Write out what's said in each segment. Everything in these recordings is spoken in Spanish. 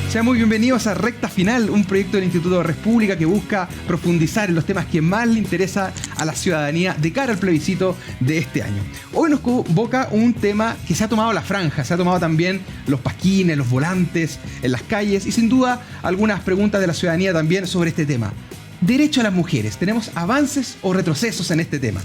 Sean muy bienvenidos a Recta Final, un proyecto del Instituto Res Pública que busca profundizar en los temas que más le interesa a la ciudadanía de cara al plebiscito de este año. Hoy nos convoca un tema que se ha tomado la franja, se ha tomado también los pasquines, los volantes en las calles y sin duda algunas preguntas de la ciudadanía también sobre este tema. Derecho a las mujeres, ¿tenemos avances o retrocesos en este tema?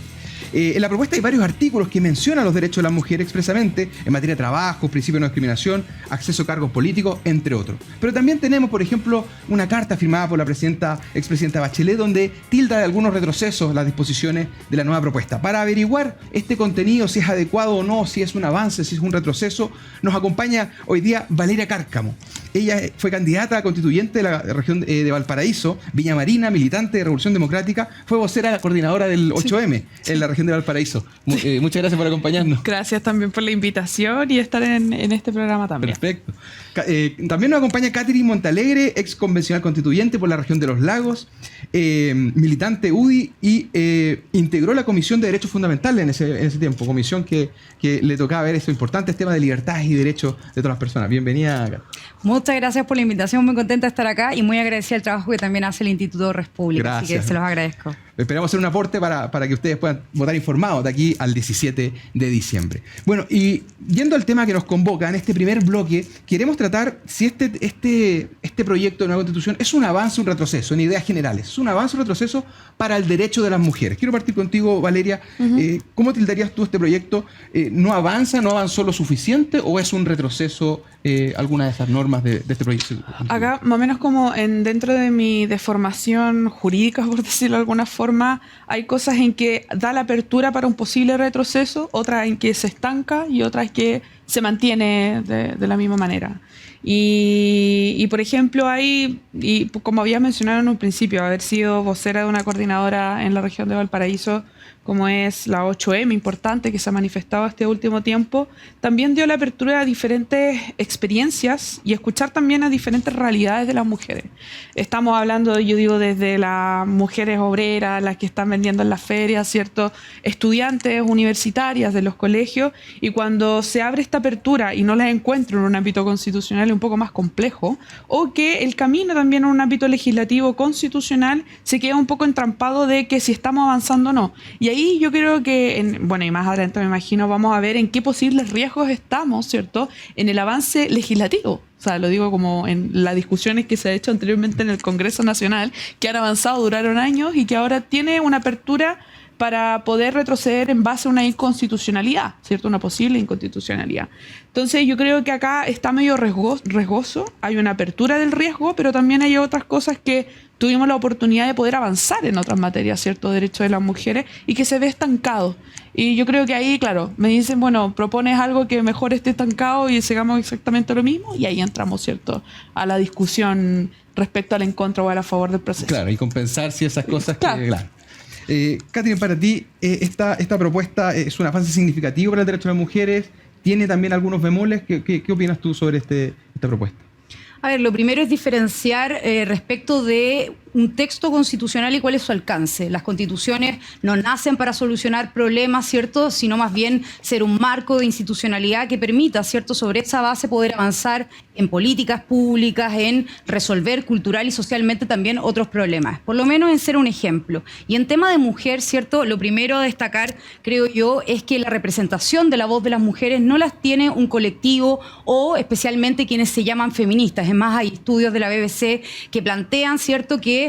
En la propuesta hay varios artículos que mencionan los derechos de las mujeres expresamente en materia de trabajo, principio de no discriminación, acceso a cargos políticos, entre otros. Pero también tenemos, por ejemplo, una carta firmada por la expresidenta Bachelet donde tilda de algunos retrocesos las disposiciones de la nueva propuesta. Para averiguar este contenido, si es adecuado o no, si es un avance, si es un retroceso, nos acompaña hoy día Valeria Cárcamo. Ella fue candidata a constituyente de la región de Valparaíso, Viña Marina, militante de Revolución Democrática, fue vocera coordinadora del 8M en la región de Valparaíso. Muchas gracias por acompañarnos. Gracias también por la invitación y estar en este programa también. Perfecto. También nos acompaña Catherine Montalegre, ex convencional constituyente por la región de Los Lagos, militante UDI y integró la Comisión de Derechos Fundamentales en ese tiempo, comisión que le tocaba ver estos importantes temas de libertades y derechos de todas las personas. Bienvenida, Catherine. Muchas gracias por la invitación, muy contenta de estar acá y muy agradecida al trabajo que también hace el Instituto Res Pública, Gracias. Así que se los agradezco. Esperamos hacer un aporte para que ustedes puedan votar informados de aquí al 17 de diciembre. Bueno, y yendo al tema que nos convoca en este primer bloque, queremos tratar si este proyecto de nueva constitución es un avance o un retroceso en ideas generales. ¿Es un avance o un retroceso para el derecho de las mujeres? Quiero partir contigo, Valeria. ¿Cómo tildarías tú este proyecto? ¿No avanza, no avanzó lo suficiente o es un retroceso alguna de esas normas de este proyecto? Acá, más o menos como dentro de mi formación jurídica, por decirlo de alguna forma, hay cosas en que da la apertura para un posible retroceso, otras en que se estanca y otras que se mantiene de la misma manera. Y por ejemplo, y como había mencionado en un principio, haber sido vocera de una coordinadora en la región de Valparaíso, como es la 8M, importante, que se ha manifestado este último tiempo, también dio la apertura a diferentes experiencias y escuchar también a diferentes realidades de las mujeres. Estamos hablando, yo digo, desde las mujeres obreras, las que están vendiendo en las ferias, ¿cierto? Estudiantes universitarias de los colegios, y cuando se abre esta apertura y no las encuentro en un ámbito constitucional un poco más complejo, o que el camino también en un ámbito legislativo constitucional se queda un poco entrampado de que si estamos avanzando o no. Y ahí yo creo que, y más adelante me imagino, vamos a ver en qué posibles riesgos estamos, ¿cierto?, en el avance legislativo. O sea, lo digo como en las discusiones que se ha hecho anteriormente en el Congreso Nacional, que han avanzado, duraron años y que ahora tiene una apertura para poder retroceder en base a una inconstitucionalidad, ¿cierto? Una posible inconstitucionalidad. Entonces yo creo que acá está medio riesgoso, hay una apertura del riesgo, pero también hay otras cosas que tuvimos la oportunidad de poder avanzar en otras materias, ¿cierto? Derechos de las mujeres, y que se ve estancado. Y yo creo que ahí, claro, me dicen, bueno, propones algo que mejor esté estancado y sigamos exactamente lo mismo, y ahí entramos, ¿cierto?, a la discusión respecto al en contra o a favor del proceso. Claro, y compensar si esas cosas claro. Claro. Catherine, para ti, esta propuesta es un avance significativo para el derecho de las mujeres. ¿Tiene también algunos bemoles? ¿Qué opinas tú sobre esta propuesta? A ver, lo primero es diferenciar respecto de un texto constitucional y cuál es su alcance. Las constituciones no nacen para solucionar problemas, ¿cierto?, sino más bien ser un marco de institucionalidad que permita, ¿cierto?, sobre esa base poder avanzar en políticas públicas, en resolver cultural y socialmente también otros problemas, por lo menos en ser un ejemplo. Y en tema de mujer, ¿cierto?, lo primero a destacar, creo yo, es que la representación de la voz de las mujeres no las tiene un colectivo o especialmente quienes se llaman feministas. Es más, hay estudios de la BBC que plantean, ¿cierto?, que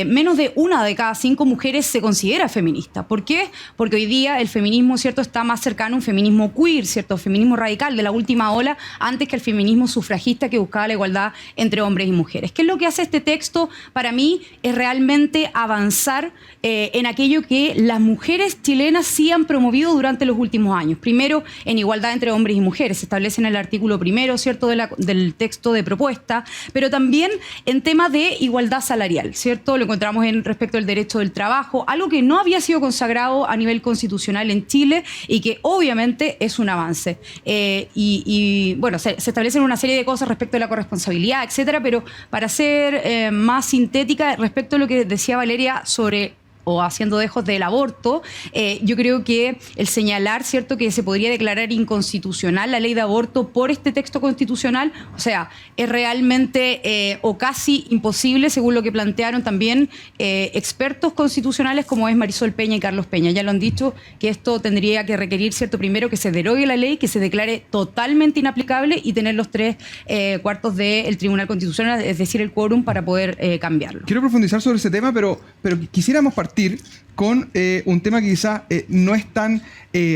menos de 1 de cada 5 mujeres se considera feminista. ¿Por qué? Porque hoy día el feminismo, ¿cierto?, está más cercano a un feminismo queer, ¿cierto?, feminismo radical de la última ola, antes que el feminismo sufragista que buscaba la igualdad entre hombres y mujeres. ¿Qué es lo que hace este texto? Para mí es realmente avanzar en aquello que las mujeres chilenas sí han promovido durante los últimos años. Primero, en igualdad entre hombres y mujeres. Se establece en el artículo primero, ¿cierto?, del texto de propuesta, pero también en temas de igualdad salarial, ¿cierto? Lo encontramos respecto al derecho del trabajo, algo que no había sido consagrado a nivel constitucional en Chile y que obviamente es un avance. Bueno, se establecen una serie de cosas respecto a la corresponsabilidad, etcétera, pero para ser más sintética respecto a lo que decía Valeria sobre o haciendo dejos del aborto, yo creo que el señalar, ¿cierto?, que se podría declarar inconstitucional la ley de aborto por este texto constitucional, o sea, es realmente o casi imposible, según lo que plantearon también expertos constitucionales como es Marisol Peña y Carlos Peña. Ya lo han dicho, que esto tendría que requerir, ¿cierto?, primero que se derogue la ley, que se declare totalmente inaplicable y tener los 3/4 del Tribunal Constitucional, es decir, el quórum para poder cambiarlo. Quiero profundizar sobre ese tema, pero quisiéramos partir con un tema que quizás no es tan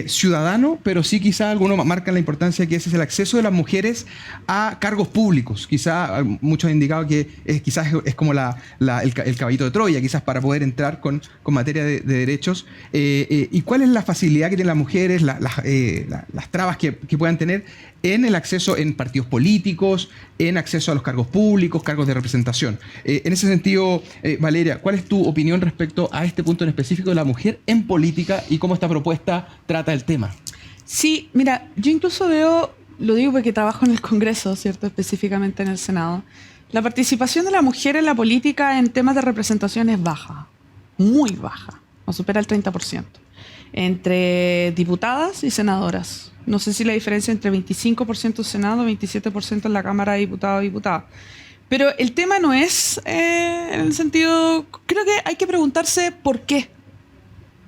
ciudadano, pero sí quizás algunos marcan la importancia, que ese es el acceso de las mujeres a cargos públicos. Quizás muchos han indicado que quizás es como el caballito de Troya, quizás para poder entrar con materia de derechos. ¿Y cuál es la facilidad que tienen las mujeres, las trabas que puedan tener en el acceso en partidos políticos, en acceso a los cargos públicos, cargos de representación? En ese sentido, Valeria, ¿cuál es tu opinión respecto a este punto en específico de la mujer en política y cómo esta propuesta trata el tema? Sí, mira, yo incluso veo, lo digo porque trabajo en el Congreso, ¿cierto?, específicamente en el Senado, la participación de la mujer en la política en temas de representación es baja, muy baja, no supera el 30%, entre diputadas y senadoras. No sé si la diferencia entre 25% Senado, 27% en la Cámara de Diputados y Diputadas. Pero el tema no es en el sentido... Creo que hay que preguntarse por qué.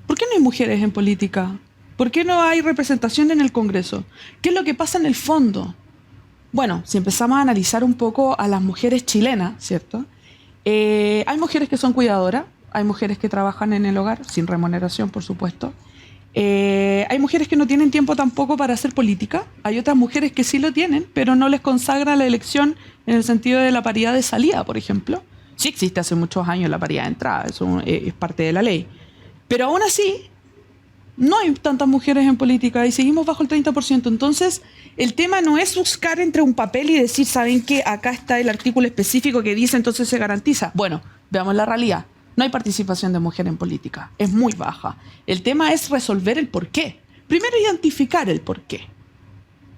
¿Por qué no hay mujeres en política? ¿Por qué no hay representación en el Congreso? ¿Qué es lo que pasa en el fondo? Bueno, si empezamos a analizar un poco a las mujeres chilenas, ¿cierto? Hay mujeres que son cuidadoras, hay mujeres que trabajan en el hogar, sin remuneración, por supuesto. Hay mujeres que no tienen tiempo tampoco para hacer política. Hay otras mujeres que sí lo tienen, pero no les consagra la elección en el sentido de la paridad de salida, por ejemplo. Sí existe hace muchos años la paridad de entrada, eso es parte de la ley. Pero aún así, no hay tantas mujeres en política y seguimos bajo el 30%. Entonces, el tema no es buscar entre un papel y decir, ¿saben qué? Acá está el artículo específico que dice, entonces se garantiza. Bueno, veamos la realidad. No hay participación de mujer en política, es muy baja. El tema es resolver el porqué. Primero, identificar el porqué.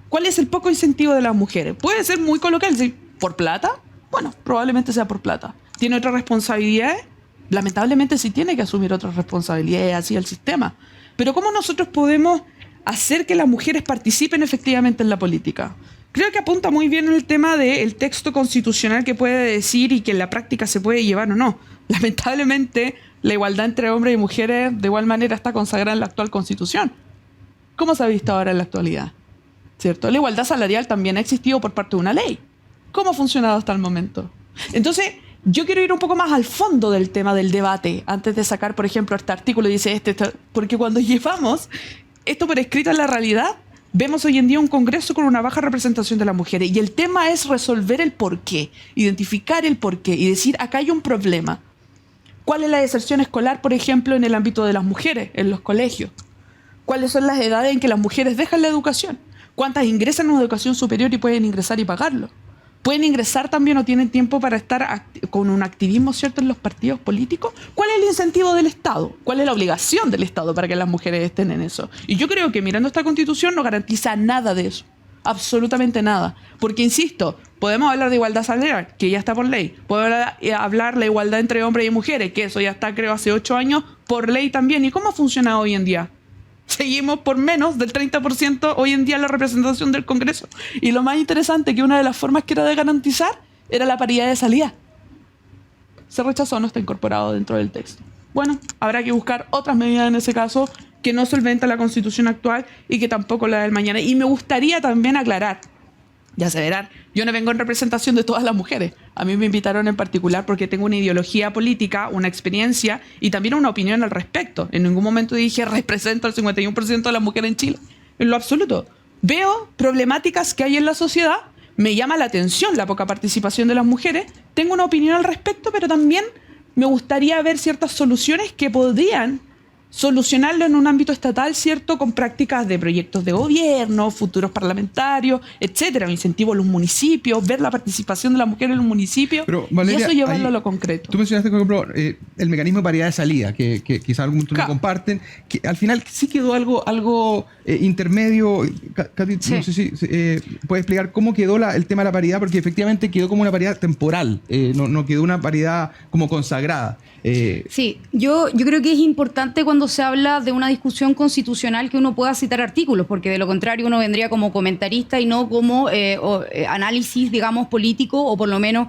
¿Cuál es el poco incentivo de las mujeres? Puede ser muy coloquial, ¿sí? ¿Por plata? Bueno, probablemente sea por plata. ¿Tiene otras responsabilidades? Lamentablemente sí tiene que asumir otras responsabilidades, así el sistema. Pero ¿cómo nosotros podemos hacer que las mujeres participen efectivamente en la política? Creo que apunta muy bien el tema del texto constitucional que puede decir y que en la práctica se puede llevar o no. Lamentablemente, la igualdad entre hombres y mujeres de igual manera está consagrada en la actual Constitución. ¿Cómo se ha visto ahora en la actualidad? ¿Cierto? La igualdad salarial también ha existido por parte de una ley. ¿Cómo ha funcionado hasta el momento? Entonces, yo quiero ir un poco más al fondo del tema del debate, antes de sacar, por ejemplo, este artículo, dice porque cuando llevamos esto por escrito en la realidad, vemos hoy en día un Congreso con una baja representación de las mujeres. Y el tema es resolver el porqué, identificar el porqué y decir, acá hay un problema. ¿Cuál es la deserción escolar, por ejemplo, en el ámbito de las mujeres, en los colegios? ¿Cuáles son las edades en que las mujeres dejan la educación? ¿Cuántas ingresan a una educación superior y pueden ingresar y pagarlo? ¿Pueden ingresar también o tienen tiempo para estar con un activismo, ¿cierto?, en los partidos políticos? ¿Cuál es el incentivo del Estado? ¿Cuál es la obligación del Estado para que las mujeres estén en eso? Y yo creo que mirando esta Constitución no garantiza nada de eso. Absolutamente nada. Porque, insisto, podemos hablar de igualdad salarial, que ya está por ley. Podemos hablar de la igualdad entre hombres y mujeres, que eso ya está, creo, hace 8 años, por ley también. ¿Y cómo funciona hoy en día? Seguimos por menos del 30% hoy en día en la representación del Congreso. Y lo más interesante, que una de las formas que era de garantizar era la paridad de salida. Se rechazó, no está incorporado dentro del texto. Bueno, habrá que buscar otras medidas en ese caso que no solventa la Constitución actual y que tampoco la del mañana. Y me gustaría también aclarar, ya se verán, yo no vengo en representación de todas las mujeres. A mí me invitaron en particular porque tengo una ideología política, una experiencia y también una opinión al respecto. En ningún momento dije represento al 51% de las mujeres en Chile. En lo absoluto. Veo problemáticas que hay en la sociedad, me llama la atención la poca participación de las mujeres, tengo una opinión al respecto, pero también me gustaría ver ciertas soluciones que podrían solucionarlo en un ámbito estatal, ¿cierto? Con prácticas de proyectos de gobierno, futuros parlamentarios, etcétera, incentivo a los municipios, ver la participación de la mujer en los municipios. Pero, Valeria, y eso llevarlo ahí, a lo concreto. Tú mencionaste, por ejemplo, el mecanismo de paridad de salida, que quizás algunos no comparten, que al final sí quedó algo intermedio. Katy, Sí. no sé si puedes explicar cómo quedó el tema de la paridad, porque efectivamente quedó como una paridad temporal, no quedó una paridad como consagrada. Sí, yo creo que es importante cuando se habla de una discusión constitucional que uno pueda citar artículos, porque de lo contrario uno vendría como comentarista y no como análisis, digamos, político o por lo menos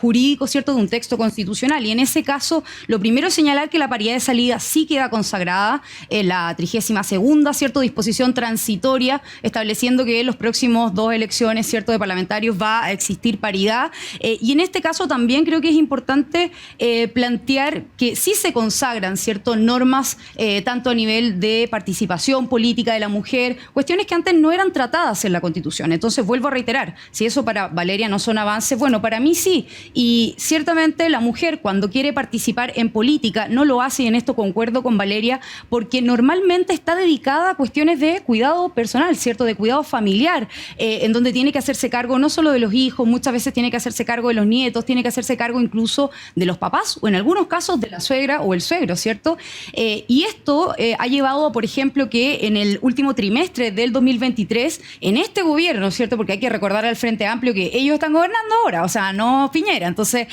jurídico, ¿cierto?, de un texto constitucional. Y en ese caso, lo primero es señalar que la paridad de salida sí queda consagrada en la 32ª, ¿cierto?, disposición transitoria, estableciendo que en los próximos 2 elecciones, ¿cierto?, de parlamentarios va a existir paridad. Y en este caso también creo que es importante plantear que sí se consagran, ¿cierto?, normas tanto a nivel de participación política de la mujer, cuestiones que antes no eran tratadas en la Constitución. Entonces, vuelvo a reiterar, si eso para Valeria no son avances, bueno, para mí sí. Y ciertamente la mujer cuando quiere participar en política no lo hace, y en esto concuerdo con Valeria, porque normalmente está dedicada a cuestiones de cuidado personal, ¿cierto?, de cuidado familiar, en donde tiene que hacerse cargo no solo de los hijos, muchas veces tiene que hacerse cargo de los nietos, tiene que hacerse cargo incluso de los papás o en algunos casos de la suegra o el suegro, ¿cierto? Y esto ha llevado, por ejemplo, que en el último trimestre del 2023, en este gobierno, ¿cierto? Porque hay que recordar al Frente Amplio que ellos están gobernando ahora, o sea, no Piñera. Entonces,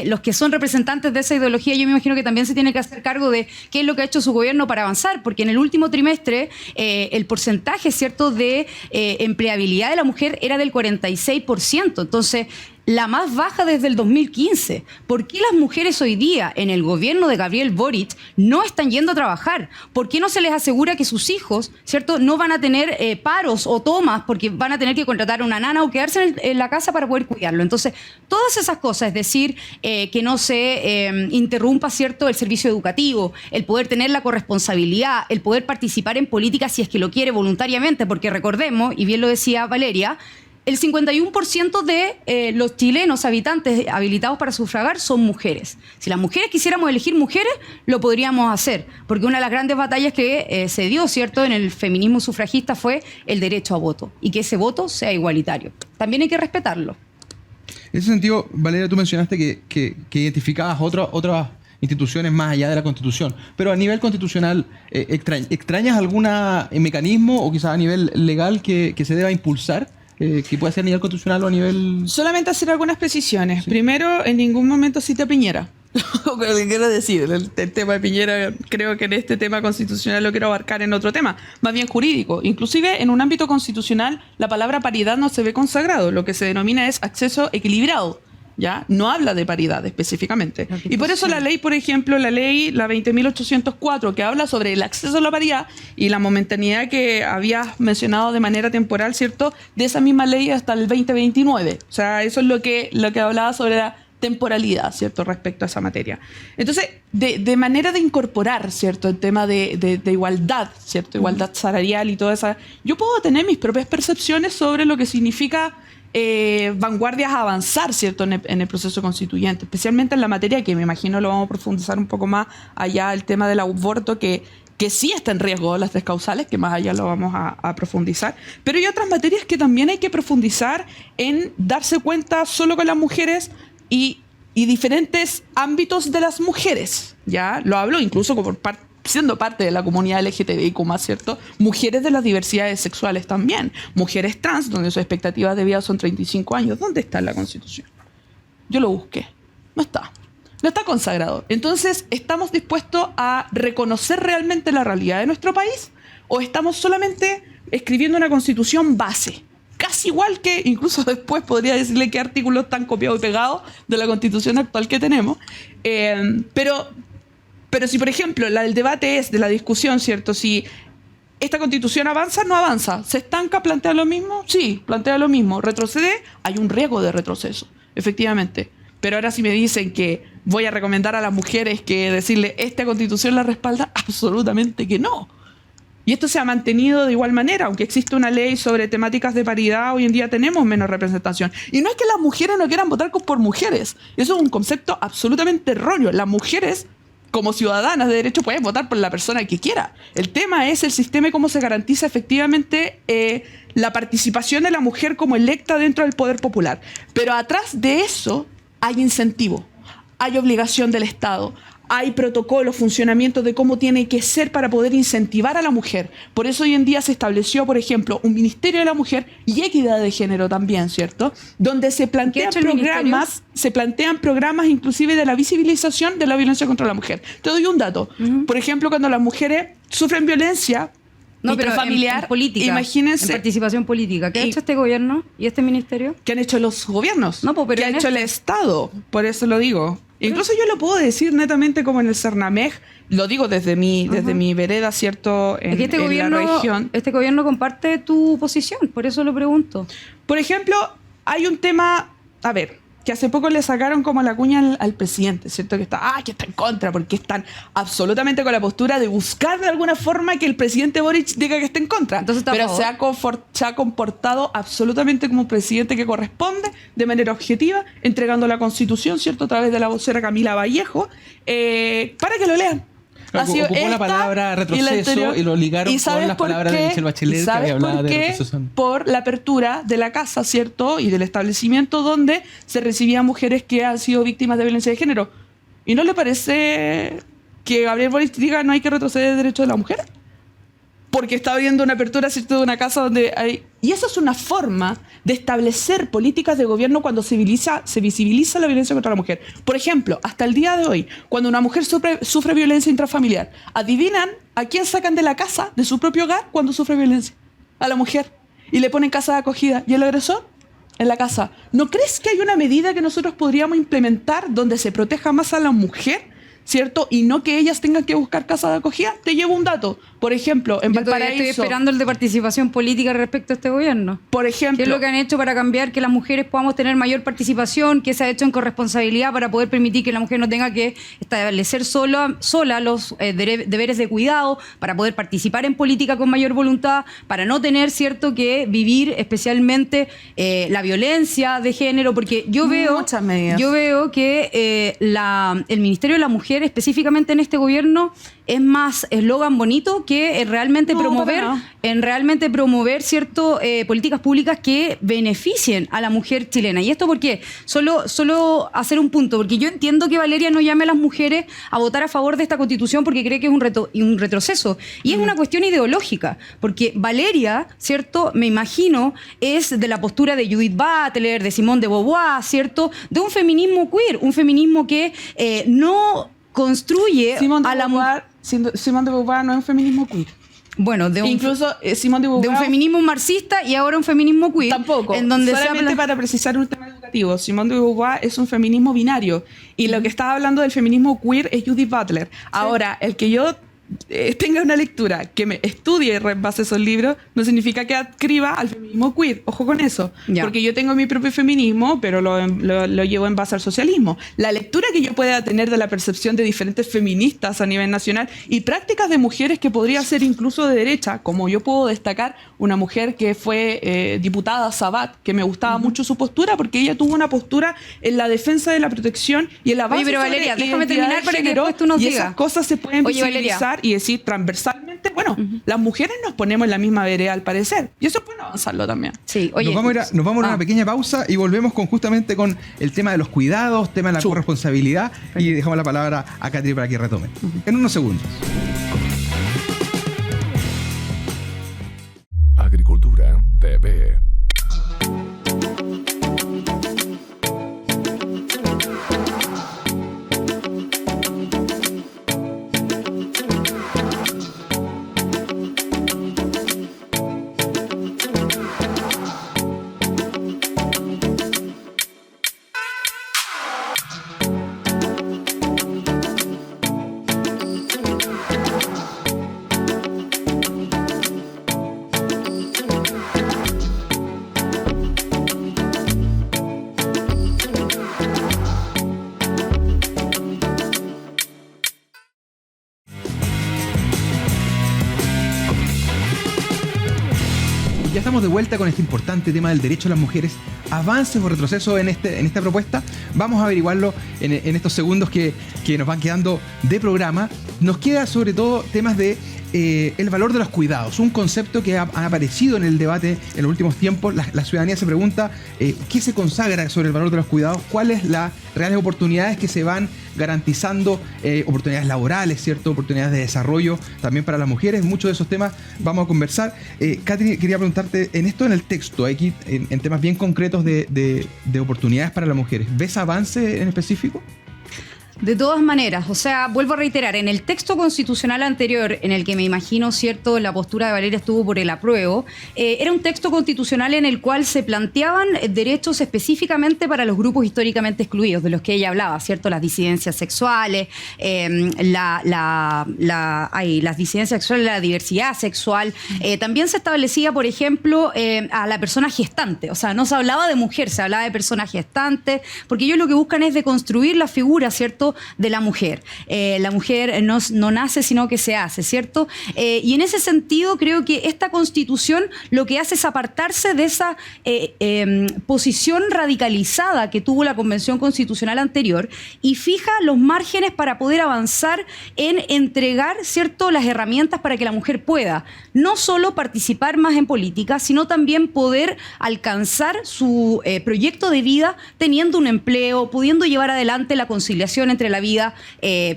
los que son representantes de esa ideología, yo me imagino que también se tienen que hacer cargo de qué es lo que ha hecho su gobierno para avanzar, porque en el último trimestre el porcentaje, ¿cierto?, de empleabilidad de la mujer era del 46%. Entonces, la más baja desde el 2015. ¿Por qué las mujeres hoy día en el gobierno de Gabriel Boric no están yendo a trabajar? ¿Por qué no se les asegura que sus hijos, ¿cierto?, no van a tener paros o tomas porque van a tener que contratar a una nana o quedarse en la casa para poder cuidarlo? Entonces, todas esas cosas, es decir, que no se interrumpa, ¿cierto?, el servicio educativo, el poder tener la corresponsabilidad, el poder participar en política si es que lo quiere voluntariamente, porque recordemos, y bien lo decía Valeria, el 51% de los chilenos habitantes habilitados para sufragar son mujeres. Si las mujeres quisiéramos elegir mujeres, lo podríamos hacer, porque una de las grandes batallas que se dio, ¿cierto?, en el feminismo sufragista fue el derecho a voto, y que ese voto sea igualitario. También hay que respetarlo. En ese sentido, Valeria, tú mencionaste que identificabas otras instituciones más allá de la Constitución, pero a nivel constitucional, ¿extrañas algún mecanismo o quizás a nivel legal que se deba impulsar? Que puede ser a nivel constitucional o a nivel... Solamente hacer algunas precisiones. Sí. Primero, en ningún momento cité a Piñera. Lo que quiero decir, el tema de Piñera, creo que en este tema constitucional lo quiero abarcar en otro tema, más bien jurídico. Inclusive en un ámbito constitucional la palabra paridad no se ve consagrado, lo que se denomina es acceso equilibrado. ¿Ya? No habla de paridad específicamente. Y por eso la ley, por ejemplo, la 20.804, que habla sobre el acceso a la paridad y la momentaneidad que habías mencionado de manera temporal, ¿cierto?, de esa misma ley hasta el 2029. O sea, eso es lo que hablaba sobre la temporalidad, ¿cierto?, respecto a esa materia. Entonces, de manera de incorporar, ¿cierto?, el tema de igualdad, ¿cierto?, igualdad salarial y toda esa... Yo puedo tener mis propias percepciones sobre lo que significa vanguardias a avanzar, ¿cierto?, en el proceso constituyente, especialmente en la materia que me imagino lo vamos a profundizar un poco más allá, el tema del aborto, que sí está en riesgo, las 3 causales, que más allá lo vamos a profundizar, pero hay otras materias que también hay que profundizar en darse cuenta solo con las mujeres y diferentes ámbitos de las mujeres, ¿ya? Lo hablo incluso siendo parte de la comunidad LGTBIQ+, ¿cierto? Mujeres de las diversidades sexuales también. Mujeres trans, donde sus expectativas de vida son 35 años. ¿Dónde está en la Constitución? Yo lo busqué. No está. No está consagrado. Entonces, ¿estamos dispuestos a reconocer realmente la realidad de nuestro país? ¿O estamos solamente escribiendo una Constitución base? Casi igual que, incluso después podría decirle qué artículos están copiados y pegados de la Constitución actual que tenemos. Pero si, por ejemplo, el debate es de la discusión, ¿cierto? Si esta Constitución avanza, no avanza. ¿Se estanca? ¿Plantea lo mismo? Sí, plantea lo mismo. ¿Retrocede? Hay un riesgo de retroceso, efectivamente. Pero ahora si me dicen que voy a recomendar a las mujeres que decirle esta Constitución la respalda, absolutamente que no. Y esto se ha mantenido de igual manera, aunque existe una ley sobre temáticas de paridad, hoy en día tenemos menos representación. Y no es que las mujeres no quieran votar por mujeres. Eso es un concepto absolutamente erróneo. Las mujeres como ciudadanas de derecho pueden votar por la persona que quiera. El tema es el sistema y cómo se garantiza efectivamente la participación de la mujer como electa dentro del poder popular. Pero atrás de eso hay incentivo, hay obligación del Estado, hay protocolos, funcionamientos de cómo tiene que ser para poder incentivar a la mujer. Por eso hoy en día se estableció, por ejemplo, un Ministerio de la Mujer y Equidad de Género también, ¿cierto? Donde se plantean programas inclusive de la visibilización de la violencia contra la mujer. Te doy un dato. Por ejemplo, cuando las mujeres sufren violencia intrafamiliar, en política, imagínense. en participación política. ¿Qué ha hecho este gobierno y este ministerio? ¿Qué han hecho los gobiernos? No, pero ¿qué ha hecho el Estado? Por eso lo digo. Incluso yo lo puedo decir netamente como en el Cernamej, lo digo desde mi vereda, ¿cierto? En, este en la región. Este gobierno comparte tu posición, por eso lo pregunto. Por ejemplo, hay un tema, a ver, que hace poco le sacaron como la cuña al presidente, ¿cierto? Que está en contra, porque están absolutamente con la postura de buscar de alguna forma que el presidente Boric diga que está en contra. Entonces, pero se ha comportado absolutamente como un presidente que corresponde, de manera objetiva, entregando la Constitución, ¿cierto? A través de la vocera Camila Vallejo, para que lo lean. Ocupó la palabra retroceso y lo ligaron con las palabras de Michelle Bachelet que había hablado de retroceso. Por la apertura de la casa, ¿cierto? Y del establecimiento donde se recibían mujeres que han sido víctimas de violencia de género. ¿Y no le parece que Gabriel Boric diga no hay que retroceder el derecho de la mujer? Porque está abriendo una apertura, ¿cierto?, de una casa donde hay... Y eso es una forma de establecer políticas de gobierno cuando se visibiliza la violencia contra la mujer. Por ejemplo, hasta el día de hoy, cuando una mujer sufre violencia intrafamiliar, ¿adivinan a quién sacan de la casa, de su propio hogar, cuando sufre violencia? A la mujer. Y le ponen casa de acogida. ¿Y el agresor? En la casa. ¿No crees que hay una medida que nosotros podríamos implementar donde se proteja más a la mujer, ¿cierto? Y no que ellas tengan que buscar casa de acogida. Te llevo un dato. Por ejemplo, en Valparaíso... Estoy esperando el de participación política respecto a este gobierno. Por ejemplo... ¿Qué es lo que han hecho para cambiar que las mujeres podamos tener mayor participación? ¿Qué se ha hecho en corresponsabilidad para poder permitir que la mujer no tenga que establecer sola los deberes de cuidado, para poder participar en política con mayor voluntad, para no tener, ¿cierto?, que vivir especialmente la violencia de género? Porque yo veo que el Ministerio de la Mujer, específicamente en este gobierno, es más eslogan bonito que realmente promover cierto políticas públicas que beneficien a la mujer chilena. ¿Y esto por qué? Solo hacer un punto, porque yo entiendo que Valeria no llame a las mujeres a votar a favor de esta Constitución porque cree que es un retroceso. Y es una cuestión ideológica, porque Valeria, ¿cierto?, me imagino, es de la postura de Judith Butler, de Simone de Beauvoir, ¿cierto?, de un feminismo queer, un feminismo que no construye a la mujer. Simone de Beauvoir no es un feminismo queer. Bueno, incluso Simone de Beauvoir, de un feminismo marxista y ahora un feminismo queer. Tampoco. En donde solamente para precisar un tema educativo, Simone de Beauvoir es un feminismo binario y lo que estaba hablando del feminismo queer es Judith Butler. Sí. Ahora, el que yo tenga una lectura, que me estudie en base a esos libros, no significa que adscriba al feminismo queer. Ojo con eso. Ya. Porque yo tengo mi propio feminismo, pero lo llevo en base al socialismo. La lectura que yo pueda tener de la percepción de diferentes feministas a nivel nacional y prácticas de mujeres que podría ser incluso de derecha, como yo puedo destacar una mujer que fue diputada Sabat, que me gustaba mucho su postura, porque ella tuvo una postura en la defensa de la protección y en la base. Oye, pero Valeria, déjame terminar para que después tú nos digas. Esas cosas se pueden visibilizar y decir transversalmente, bueno, las mujeres nos ponemos en la misma vereda al parecer. Y eso es bueno avanzarlo también. Sí, oye, nos vamos a una pequeña pausa y volvemos justamente con el tema de los cuidados, tema de la corresponsabilidad, y dejamos la palabra a Catri para que retome. En unos segundos. Agricultura TV. Ya estamos de vuelta con este importante tema del derecho de las mujeres avances o retrocesos en esta propuesta? Vamos a averiguarlo en estos segundos que nos van quedando de programa. Nos queda sobre todo temas de el valor de los cuidados, un concepto que ha aparecido en el debate en los últimos tiempos. La ciudadanía se pregunta qué se consagra sobre el valor de los cuidados, cuáles las reales oportunidades que se van garantizando, oportunidades laborales, ¿cierto? Oportunidades de desarrollo también para las mujeres. Muchos de esos temas vamos a conversar. Katri, quería preguntarte, en el texto, aquí en temas bien concretos de oportunidades para las mujeres, ¿ves avance en específico? De todas maneras, o sea, vuelvo a reiterar, en el texto constitucional anterior, en el que me imagino, cierto, la postura de Valeria estuvo por el apruebo, era un texto constitucional en el cual se planteaban derechos específicamente para los grupos históricamente excluidos, de los que ella hablaba, cierto, las disidencias sexuales, las disidencias sexuales, la diversidad sexual. También se establecía, por ejemplo, a la persona gestante, o sea, no se hablaba de mujer, se hablaba de persona gestante, porque ellos lo que buscan es deconstruir la figura, cierto, de la mujer. La mujer no nace, sino que se hace, ¿cierto? Y en ese sentido creo que esta Constitución lo que hace es apartarse de esa posición radicalizada que tuvo la Convención Constitucional anterior y fija los márgenes para poder avanzar en entregar, ¿cierto?, las herramientas para que la mujer pueda no solo participar más en política, sino también poder alcanzar su proyecto de vida teniendo un empleo, pudiendo llevar adelante la conciliación entre la vida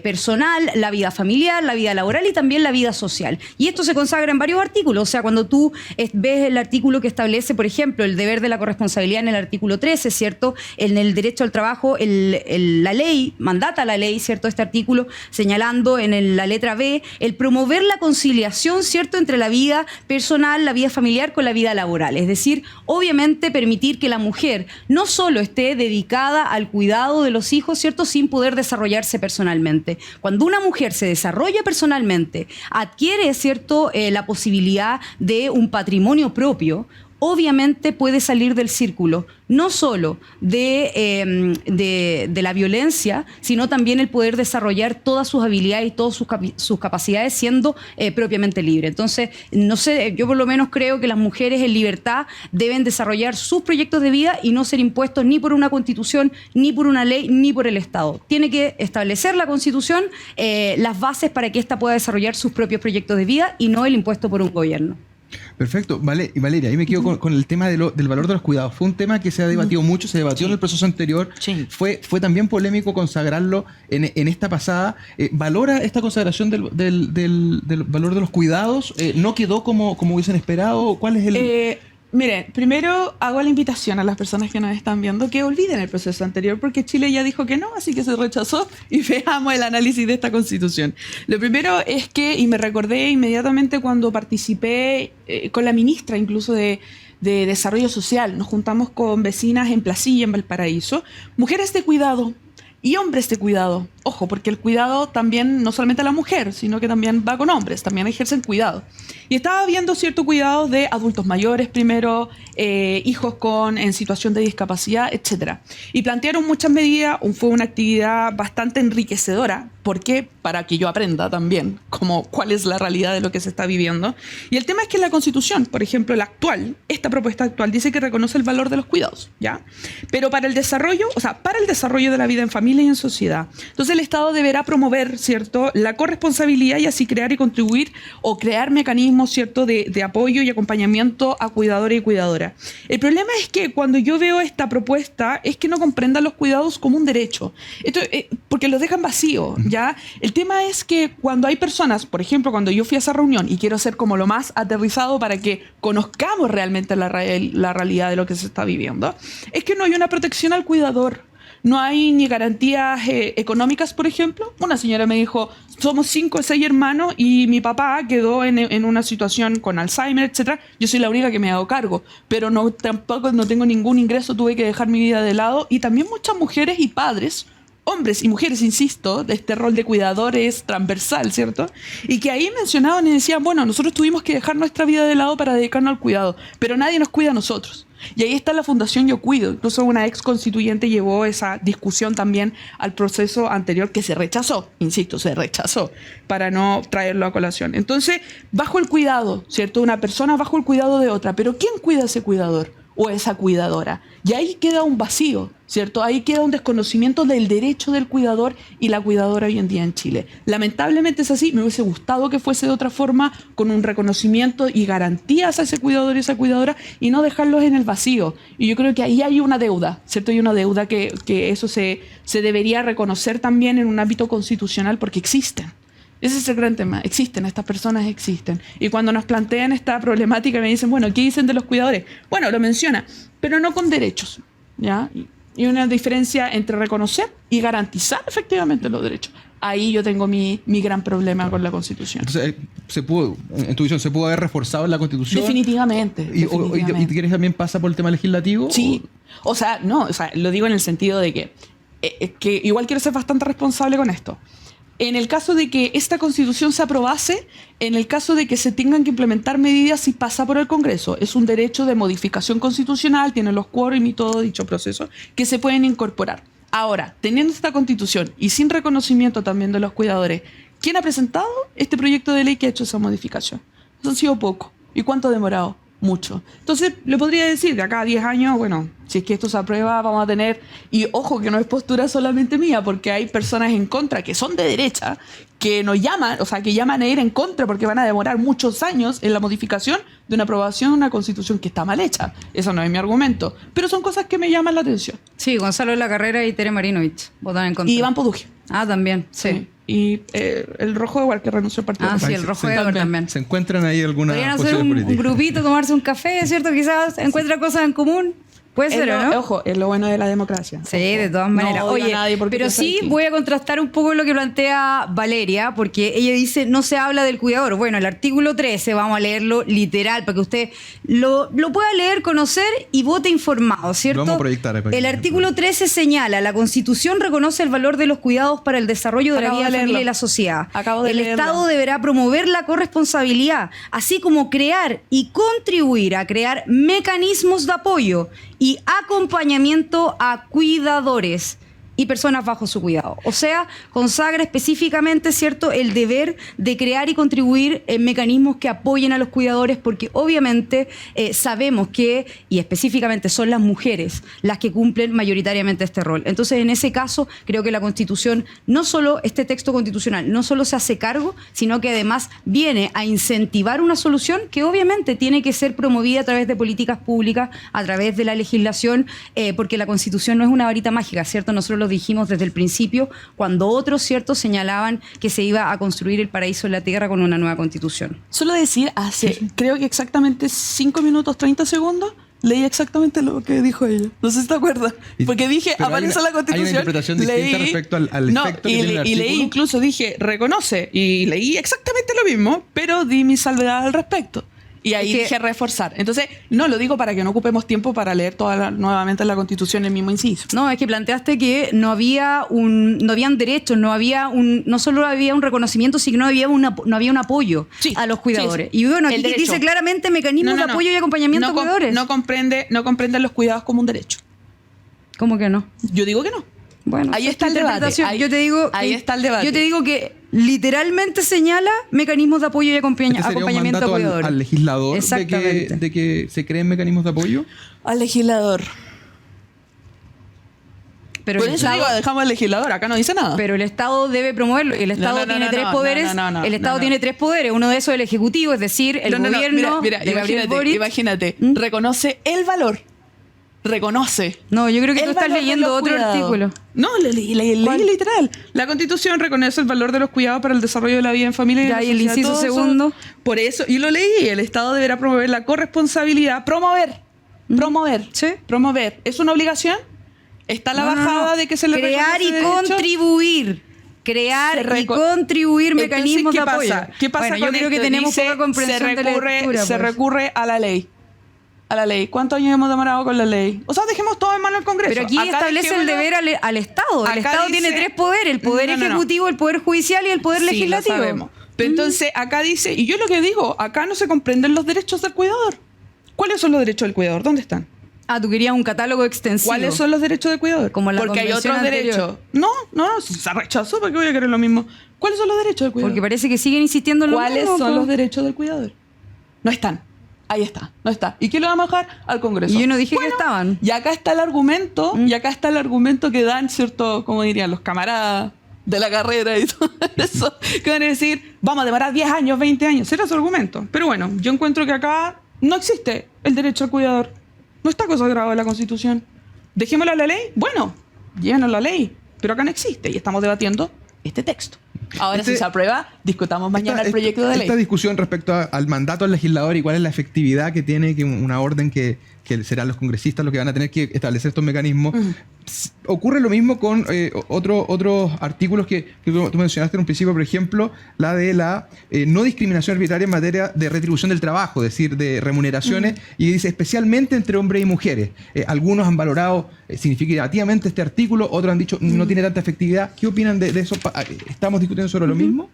personal, la vida familiar, la vida laboral y también la vida social. Y esto se consagra en varios artículos. O sea, cuando tú ves el artículo que establece, por ejemplo, el deber de la corresponsabilidad en el artículo 13, ¿cierto? En el derecho al trabajo, la ley, mandata la ley, ¿cierto? Este artículo señalando en la letra B el promover la conciliación, ¿cierto?, entre la vida personal, la vida familiar con la vida laboral. Es decir, obviamente permitir que la mujer no solo esté dedicada al cuidado de los hijos, ¿cierto?, sin poder desarrollarse personalmente. Cuando una mujer se desarrolla personalmente, adquiere, ¿cierto?, la posibilidad de un patrimonio propio, obviamente puede salir del círculo, no solo de la violencia, sino también el poder desarrollar todas sus habilidades y todas sus capacidades siendo propiamente libre. Entonces, no sé, yo por lo menos creo que las mujeres en libertad deben desarrollar sus proyectos de vida y no ser impuestos ni por una Constitución, ni por una ley, ni por el Estado. Tiene que establecer la Constitución las bases para que ésta pueda desarrollar sus propios proyectos de vida y no el impuesto por un gobierno. Perfecto. Valeria, ahí me quedo con el tema del valor de los cuidados. Fue un tema que se ha debatido mucho, se debatió en el proceso anterior. Sí. Fue también polémico consagrarlo en esta pasada. ¿Valora esta consagración del valor de los cuidados? ¿No quedó como hubiesen esperado? ¿Cuál es el...? Miren, primero hago la invitación a las personas que nos están viendo que olviden el proceso anterior porque Chile ya dijo que no, así que se rechazó y veamos el análisis de esta Constitución. Lo primero es que, y me recordé inmediatamente cuando participé con la ministra incluso de Desarrollo Social, nos juntamos con vecinas en Placilla, en Valparaíso, mujeres de cuidado y hombres de cuidado. Ojo, porque el cuidado también no solamente a la mujer, sino que también va con hombres, también ejercen cuidado. Y estaba viendo cierto cuidado de adultos mayores primero, hijos en situación de discapacidad, etc. Y plantearon muchas medidas, fue una actividad bastante enriquecedora. ¿Por qué? Para que yo aprenda también cuál es la realidad de lo que se está viviendo. Y el tema es que la Constitución, por ejemplo, esta propuesta actual dice que reconoce el valor de los cuidados, ¿ya? Pero para el desarrollo de la vida en familia y en sociedad. Entonces el Estado deberá promover, ¿cierto?, la corresponsabilidad y así crear y contribuir o crear mecanismos, ¿cierto?, de apoyo y acompañamiento a cuidadores y cuidadoras. El problema es que cuando yo veo esta propuesta es que no comprendan los cuidados como un derecho. Esto, porque los dejan vacíos, ¿ya? El tema es que cuando hay personas, por ejemplo, cuando yo fui a esa reunión y quiero ser como lo más aterrizado para que conozcamos realmente la realidad de lo que se está viviendo, es que no hay una protección al cuidador. No hay ni garantías económicas, por ejemplo. Una señora me dijo, somos 5 o 6 hermanos y mi papá quedó en una situación con Alzheimer, etc. Yo soy la única que me hago cargo, pero tampoco no tengo ningún ingreso, tuve que dejar mi vida de lado. Y también muchas mujeres y padres, hombres y mujeres, insisto, de este rol de cuidadores transversal, ¿cierto? Y que ahí mencionaban y decían, bueno, nosotros tuvimos que dejar nuestra vida de lado para dedicarnos al cuidado, pero nadie nos cuida a nosotros. Y ahí está la Fundación Yo Cuido. Incluso una ex constituyente llevó esa discusión también al proceso anterior que se rechazó, insisto, se rechazó para no traerlo a colación. Entonces, bajo el cuidado, ¿cierto? Una persona bajo el cuidado de otra. Pero ¿quién cuida a ese cuidador? o esa cuidadora. Y ahí queda un vacío, ¿cierto? Ahí queda un desconocimiento del derecho del cuidador y la cuidadora hoy en día en Chile. Lamentablemente es así. Me hubiese gustado que fuese de otra forma, con un reconocimiento y garantías a ese cuidador y esa cuidadora, y no dejarlos en el vacío. Y yo creo que ahí hay una deuda, ¿cierto? Hay una deuda que eso se debería reconocer también en un ámbito constitucional, porque existen. Ese es el gran tema. Existen, estas personas existen. Y cuando nos plantean esta problemática me dicen, bueno, ¿qué dicen de los cuidadores? Bueno, lo menciona, pero no con derechos, ¿ya? Y una diferencia entre reconocer y garantizar efectivamente los derechos. Ahí yo tengo mi gran problema con la Constitución. Entonces, en tu visión, ¿se pudo haber reforzado en la Constitución? Definitivamente. ¿Y crees que también pasa por el tema legislativo? Sí. O sea, lo digo en el sentido de que igual quiero ser bastante responsable con esto. En el caso de que esta Constitución se aprobase, en el caso de que se tengan que implementar medidas si pasa por el Congreso, es un derecho de modificación constitucional, tiene los quórum y todo dicho proceso, que se pueden incorporar. Ahora, teniendo esta Constitución y sin reconocimiento también de los cuidadores, ¿quién ha presentado este proyecto de ley que ha hecho esa modificación? Eso han sido poco. ¿Y cuánto ha demorado? Mucho. Entonces, le podría decir, de acá a 10 años, bueno, si es que esto se aprueba, vamos a tener... Y ojo, que no es postura solamente mía, porque hay personas en contra que son de derecha, que nos llaman, o sea, que llaman a ir en contra porque van a demorar muchos años en la modificación de una aprobación de una Constitución que está mal hecha. Eso no es mi argumento. Pero son cosas que me llaman la atención. Sí, Gonzalo de la Carrera y Tere Marinovich votan en contra. Y Iván Poduje. Ah, también, sí. Y el Rojo igual, que renunció al partido. Ah, sí, el Rojo Edward también. ¿Se encuentran ahí alguna Podrían hacer posición un política? grupito, tomarse un café, ¿cierto? Quizás encuentra cosas en común. Puede ser, ¿o no? Ojo, es lo bueno de la democracia. Sí, de todas maneras. No odio Oye, a nadie porque pero yo soy sí distinto. voy a contrastar un poco lo que plantea Valeria, porque ella dice, no se habla del cuidador. Bueno, el artículo 13, vamos a leerlo literal, para que usted lo pueda leer, conocer y vote informado, ¿cierto? Lo vamos a proyectar ahí para que- El artículo 13 señala, la Constitución reconoce el valor de los cuidados para el desarrollo de la Acabo vida de familiar leerlo. y la sociedad. Acabo de el leerlo. Estado deberá promover la corresponsabilidad, así como crear y contribuir a crear mecanismos de apoyo y acompañamiento a cuidadores y personas bajo su cuidado. O sea, consagra específicamente, ¿cierto?, el deber de crear y contribuir en mecanismos que apoyen a los cuidadores, porque obviamente sabemos que, y específicamente son las mujeres las que cumplen mayoritariamente este rol. Entonces, en ese caso, creo que la Constitución, no solo este texto constitucional, no solo se hace cargo, sino que además viene a incentivar una solución que obviamente tiene que ser promovida a través de políticas públicas, a través de la legislación, porque la Constitución no es una varita mágica, ¿cierto? Nosotros lo dijimos desde el principio, cuando otros, ¿cierto?, señalaban que se iba a construir el paraíso en la tierra con una nueva Constitución. Solo decir, creo que exactamente 5 minutos 30 segundos, leí exactamente lo que dijo ella. No sé si te acuerdas. Porque dije, Pero aparece la Constitución. Hay una interpretación distinta respecto al efecto que tiene el y leí, artículo. incluso dije, reconoce. Y leí exactamente lo mismo, pero di mi salvedad al respecto. Y ahí Es que- dije reforzar. Entonces, no lo digo para que no ocupemos tiempo para leer nuevamente la Constitución, el mismo inciso. No, es que planteaste que no habían derechos, no solo había un reconocimiento, sino no había un apoyo Sí, a los cuidadores. sí, sí. Y bueno, El aquí derecho. dice claramente mecanismos de apoyo y acompañamiento a cuidadores. No comprende los cuidados como un derecho. ¿Cómo que no? Yo digo que no. Bueno, Ahí es está tu el debate. interpretación. Ahí- Yo te digo, ahí está el debate. Yo te digo que literalmente señala mecanismos de apoyo y Este sería un acompañamiento a mandato cuidadores. al legislador Exactamente. de que se creen mecanismos de apoyo. Al legislador. Pero Por el eso Estado- digo, dejamos al legislador, acá no dice nada. Pero el Estado debe promoverlo. Y el Estado tiene tres poderes. El Estado tiene tres poderes. Uno de esos es el Ejecutivo, es decir, el gobierno Mira, de Gabriel Boric. imagínate, reconoce el valor. Reconoce. No, yo creo que el tú estás valor de leyendo los otro cuidados. artículo. No, leí literal. La Constitución reconoce el valor de los cuidados para el desarrollo de la vida en familia. Ya, la y el sociedad. inciso Todo eso- segundo. Por eso, y lo leí, el Estado deberá promover la corresponsabilidad. Promover. Sí. Promover. ¿Es una obligación? ¿Está la No, no, bajada no. de que se le crear y reconoce derecho? contribuir. Crear y contribuir Entonces, mecanismos ¿qué de apoyo. pasa? ¿Qué pasa bueno, con yo creo que esto? tenemos Dice, poca comprensión de lectura. se pues. recurre a la ley. A la ley. ¿Cuántos años hemos demorado con la ley? O sea, dejemos todo en manos del Congreso. Pero aquí Acá establece el dejémoslo- deber al Estado. El Acá Estado dice- tiene tres poderes: el poder No, no, no. ejecutivo, el poder judicial y el poder Sí, legislativo. lo sabemos. Pero entonces, acá dice, y yo lo que digo, acá no se comprenden los derechos del cuidador. ¿Cuáles son los derechos del cuidador? ¿Dónde están? Ah, tú querías un catálogo extensivo. ¿Cuáles son los derechos del cuidador? Como la Porque hay convención otros anterior. derechos. No, si se rechazó, ¿para qué voy a querer lo mismo? ¿Cuáles son los derechos del cuidador? Porque parece que siguen insistiendo en lo ¿Cuáles mismo, son po. los derechos del cuidador? No están. Ahí está, no está. ¿Y quién lo va a bajar? Al Congreso. Y yo no dije que estaban. Y acá está el argumento, que dan, ¿cierto? Como dirían los camaradas de la carrera y todo eso, que van a decir, vamos a demorar 10 años, 20 años. Será su argumento. Pero bueno, yo encuentro que acá no existe el derecho al cuidador. No está consagrado en la Constitución. Dejémoslo a la ley. Bueno, llévenos la ley. Pero acá no existe y estamos debatiendo este texto. Ahora, si se aprueba, discutamos mañana el proyecto de ley. Esta discusión respecto al mandato del legislador y cuál es la efectividad que tiene una orden que serán los congresistas los que van a tener que establecer estos mecanismos. Ocurre lo mismo con otros artículos que tú mencionaste en un principio, por ejemplo, la de la no discriminación arbitraria en materia de retribución del trabajo, es decir, de remuneraciones, y dice especialmente entre hombres y mujeres. Algunos han valorado significativamente este artículo, otros han dicho no tiene tanta efectividad. ¿Qué opinan de eso? ¿Estamos discutiendo sobre lo mismo?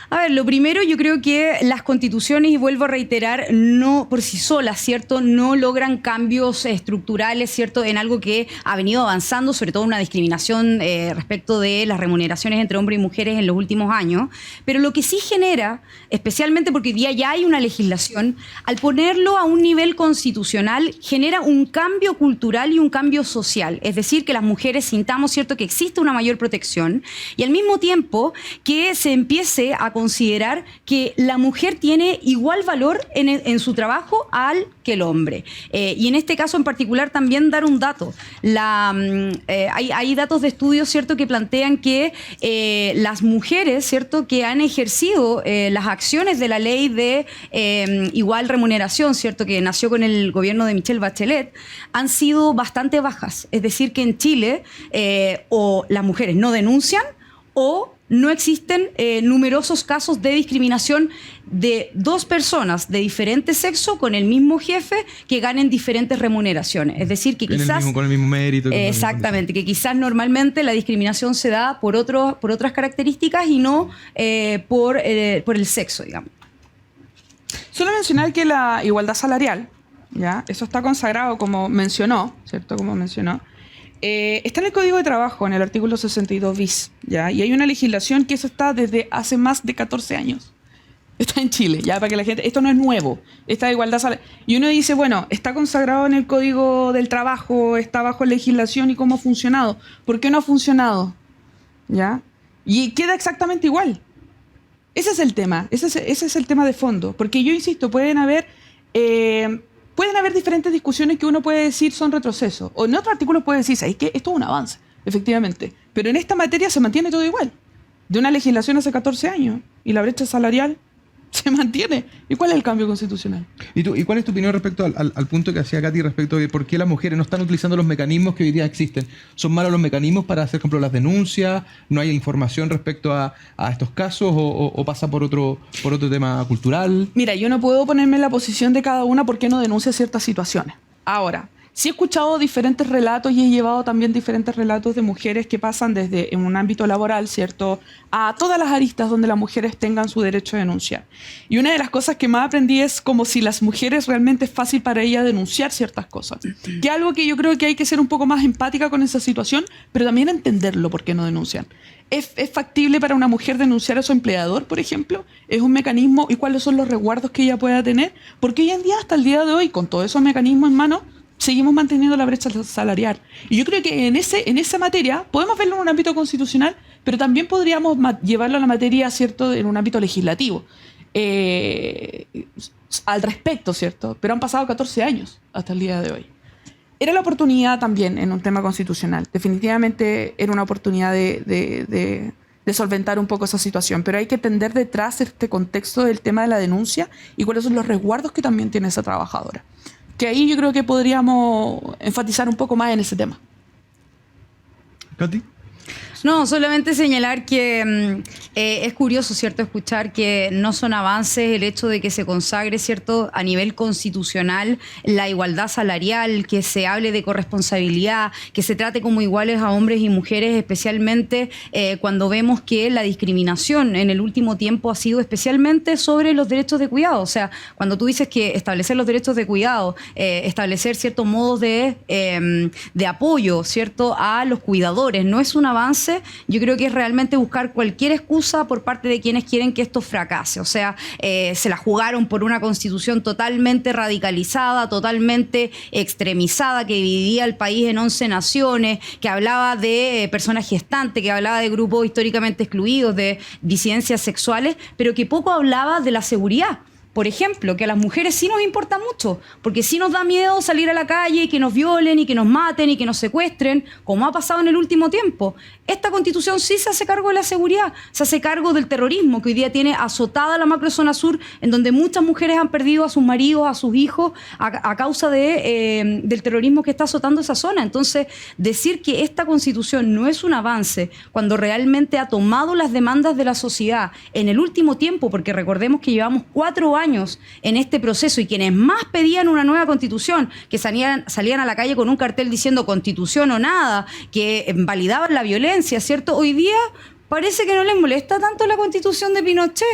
A ver, lo primero, yo creo que las constituciones, y vuelvo a reiterar, no por sí solas, ¿cierto? No logran cambios estructurales, ¿cierto? En algo que ha venido avanzando, sobre todo una discriminación respecto de las remuneraciones entre hombres y mujeres en los últimos años. Pero lo que sí genera, especialmente porque hoy día ya hay una legislación, al ponerlo a un nivel constitucional, genera un cambio cultural y un cambio social. Es decir, que las mujeres sintamos, ¿cierto?, que existe una mayor protección y al mismo tiempo que se empiece a considerar que la mujer tiene igual valor en su trabajo que el hombre. Y en este caso en particular también dar un dato. Hay datos de estudios, ¿cierto?, que plantean que las mujeres, ¿cierto?, que han ejercido las acciones de la ley de igual remuneración, ¿cierto?, que nació con el gobierno de Michelle Bachelet, han sido bastante bajas. Es decir, que en Chile o las mujeres no denuncian o no existen numerosos casos de discriminación de dos personas de diferente sexo con el mismo jefe que ganen diferentes remuneraciones. Es decir, que quizás... con el mismo mérito. Exactamente, que quizás normalmente la discriminación se da por otras características y no por el sexo, digamos. Solo mencionar que la igualdad salarial, ¿ya? Eso está consagrado, como mencionó, ¿cierto? Como mencionó. Está en el Código de Trabajo, en el artículo 62 bis, ¿ya? Y hay una legislación que eso está desde hace más de 14 años. Está en Chile, ya, para que la gente... Esto no es nuevo, esta igualdad salarial. Y uno dice, bueno, está consagrado en el Código del Trabajo, está bajo legislación, ¿y cómo ha funcionado? ¿Por qué no ha funcionado? ¿Ya? Y queda exactamente igual. Ese es el tema, ese es el tema de fondo. Porque yo insisto, pueden haber diferentes discusiones que uno puede decir son retrocesos. O en otros artículos puede decir, ¿sabes qué? Esto es un avance, efectivamente. Pero en esta materia se mantiene todo igual. De una legislación hace 14 años. Y la brecha salarial se mantiene. ¿Y cuál es el cambio constitucional? ¿Y cuál es tu opinión respecto al punto que hacía Katy respecto de por qué las mujeres no están utilizando los mecanismos que hoy día existen? ¿Son malos los mecanismos para hacer, por ejemplo, las denuncias? ¿No hay información respecto a estos casos? ¿O pasa por otro tema cultural? Mira, yo no puedo ponerme en la posición de cada una porque no denuncia ciertas situaciones. Ahora, sí he escuchado diferentes relatos y he llevado también diferentes relatos de mujeres que pasan desde en un ámbito laboral, ¿cierto?, a todas las aristas donde las mujeres tengan su derecho a denunciar. Y una de las cosas que más aprendí es como si las mujeres realmente es fácil para ellas denunciar ciertas cosas. Que es algo que yo creo que hay que ser un poco más empática con esa situación, pero también entenderlo por qué no denuncian. ¿Es factible para una mujer denunciar a su empleador, por ejemplo? ¿Es un mecanismo? ¿Y cuáles son los resguardos que ella pueda tener? Porque hoy en día, hasta el día de hoy, con todos esos mecanismos en mano, seguimos manteniendo la brecha salarial. Y yo creo que en esa materia podemos verlo en un ámbito constitucional, pero también podríamos llevarlo a la materia, ¿cierto?, en un ámbito legislativo. Al respecto, ¿cierto? Pero han pasado 14 años hasta el día de hoy. Era la oportunidad también en un tema constitucional. Definitivamente era una oportunidad de solventar un poco esa situación, pero hay que entender detrás este contexto del tema de la denuncia y cuáles son los resguardos que también tiene esa trabajadora. Que ahí yo creo que podríamos enfatizar un poco más en ese tema. ¿Katy? No, solamente señalar que es curioso, ¿cierto?, escuchar que no son avances el hecho de que se consagre, ¿cierto?, a nivel constitucional la igualdad salarial, que se hable de corresponsabilidad, que se trate como iguales a hombres y mujeres, especialmente cuando vemos que la discriminación en el último tiempo ha sido especialmente sobre los derechos de cuidado. O sea, cuando tú dices que establecer los derechos de cuidado, establecer ciertos modos de apoyo, ¿cierto?, a los cuidadores, no es un avance avance, yo creo que es realmente buscar cualquier excusa por parte de quienes quieren que esto fracase. O sea, se la jugaron por una constitución totalmente radicalizada, totalmente extremizada, que dividía el país en 11 naciones, que hablaba de personas gestantes, que hablaba de grupos históricamente excluidos, de disidencias sexuales, pero que poco hablaba de la seguridad. Por ejemplo, que a las mujeres sí nos importa mucho, porque sí nos da miedo salir a la calle y que nos violen y que nos maten y que nos secuestren, como ha pasado en el último tiempo. Esta Constitución sí se hace cargo de la seguridad, se hace cargo del terrorismo, que hoy día tiene azotada la macrozona sur, en donde muchas mujeres han perdido a sus maridos, a sus hijos, a causa del terrorismo que está azotando esa zona. Entonces, decir que esta Constitución no es un avance, cuando realmente ha tomado las demandas de la sociedad en el último tiempo, porque recordemos que llevamos 4 años en este proceso, y quienes más pedían una nueva constitución, que salían a la calle con un cartel diciendo constitución o nada, que validaban la violencia, ¿cierto? Hoy día parece que no les molesta tanto la constitución de Pinochet.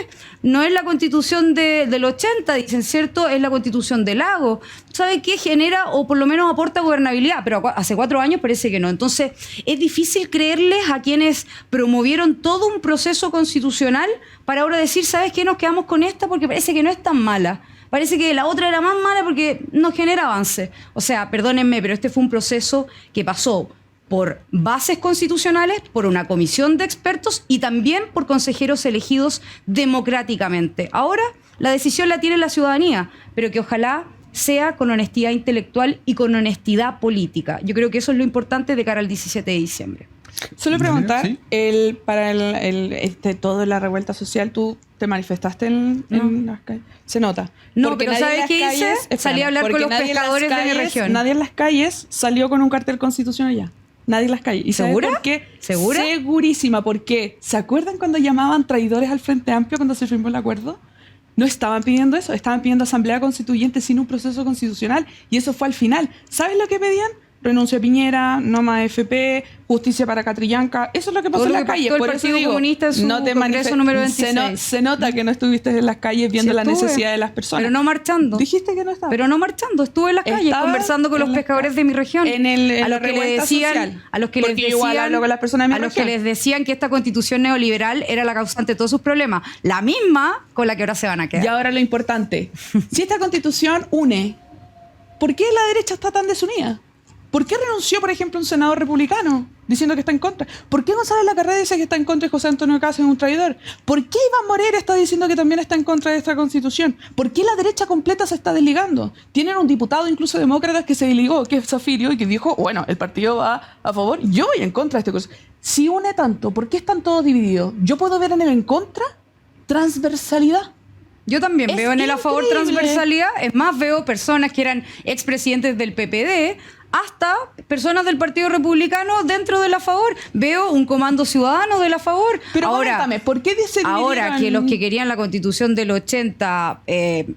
No es la constitución del 80, dicen, ¿cierto? Es la constitución de Lagos. ¿Sabe qué? Genera, o por lo menos aporta gobernabilidad, pero hace 4 años parece que no. Entonces, es difícil creerles a quienes promovieron todo un proceso constitucional para ahora decir, ¿sabes qué? Nos quedamos con esta porque parece que no es tan mala. Parece que la otra era más mala porque no genera avance. O sea, perdónenme, pero este fue un proceso que pasó por bases constitucionales, por una comisión de expertos y también por consejeros elegidos democráticamente. Ahora la decisión la tiene la ciudadanía, pero que ojalá sea con honestidad intelectual y con honestidad política. Yo creo que eso es lo importante de cara al 17 de diciembre. Solo preguntar, ¿Sí? para todo la revuelta social, ¿tú te manifestaste en las calles? Se nota. No, Porque pero nadie ¿sabes en las qué hice? calles- Salí a hablar con porque los nadie en las pescadores de mi calles- región. Nadie en las calles salió con un cartel constitucional ya. Nadie en las calles. ¿Y sabes ¿Segura? por qué? ¿Segura? Segurísima. Porque ¿se acuerdan cuando llamaban traidores al Frente Amplio cuando se firmó el acuerdo? No estaban pidiendo eso, estaban pidiendo asamblea constituyente sin un proceso constitucional, y eso fue al final. ¿Sabes lo que pedían? Renuncia a Piñera, no más FP, justicia para Catrillanca. Eso es lo que pasó Todo en lo la que calle. pactó el Por eso Partido digo, Comunista en su Congreso manifest- número 26. Se nota que no estuviste en las calles viendo Sí la estuve, necesidad de las personas. pero no marchando. Dijiste que no estaba. Pero no marchando, estuve en las calles Estaba conversando con los en las pescadores de mi región. en a la los que le revuelta decían, social. a los que les Porque yo igual hablo con las personas de mi a los que región. les decían que esta constitución neoliberal era la causante de todos sus problemas, la misma con la que ahora se van a quedar. Y ahora lo importante. Si esta constitución une, ¿por qué la derecha está tan desunida? ¿Por qué renunció, por ejemplo, un senador republicano diciendo que está en contra? ¿Por qué González Lacarré dice que está en contra y José Antonio Caz es un traidor? ¿Por qué Iván Moreira está diciendo que también está en contra de esta constitución? ¿Por qué la derecha completa se está desligando? Tienen un diputado incluso demócrata que se desligó, que es Zafirio, y que dijo, bueno, el partido va a favor, yo voy en contra de esta cosa. Si une tanto, ¿por qué están todos divididos? ¿Yo puedo ver en el en contra? Transversalidad. Yo también Es veo en el a favor increíble. transversalidad. Es más, veo personas que eran expresidentes del PPD hasta personas del Partido Republicano dentro de la favor. Veo un comando ciudadano de la favor. Pero ahora, coméntame, ¿por qué se ahora dividieron? que los que querían la constitución del 80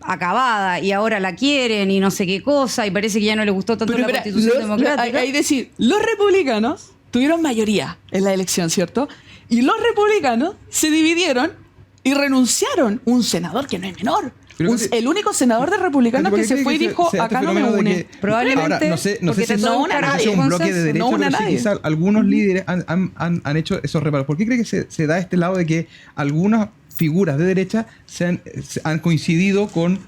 acabada y ahora la quieren y no sé qué cosa, y parece que ya no les gustó tanto Pero la espera, constitución democrática. hay decir, los republicanos tuvieron mayoría en la elección, ¿cierto? Y los republicanos se dividieron y renunciaron un senador que no es menor. Pero El único senador de republicanos ¿Por que qué se cree fue y que dijo, se da este acá no me fenómeno de une. que- Probablemente Ahora, no sé porque si te es toca una buscar nadie, un bloque de consenso. derecha, No una pero sí nadie. quizá algunos líderes han hecho esos reparos. ¿Por qué cree que se da este lado de que algunas figuras de derecha se han coincidido con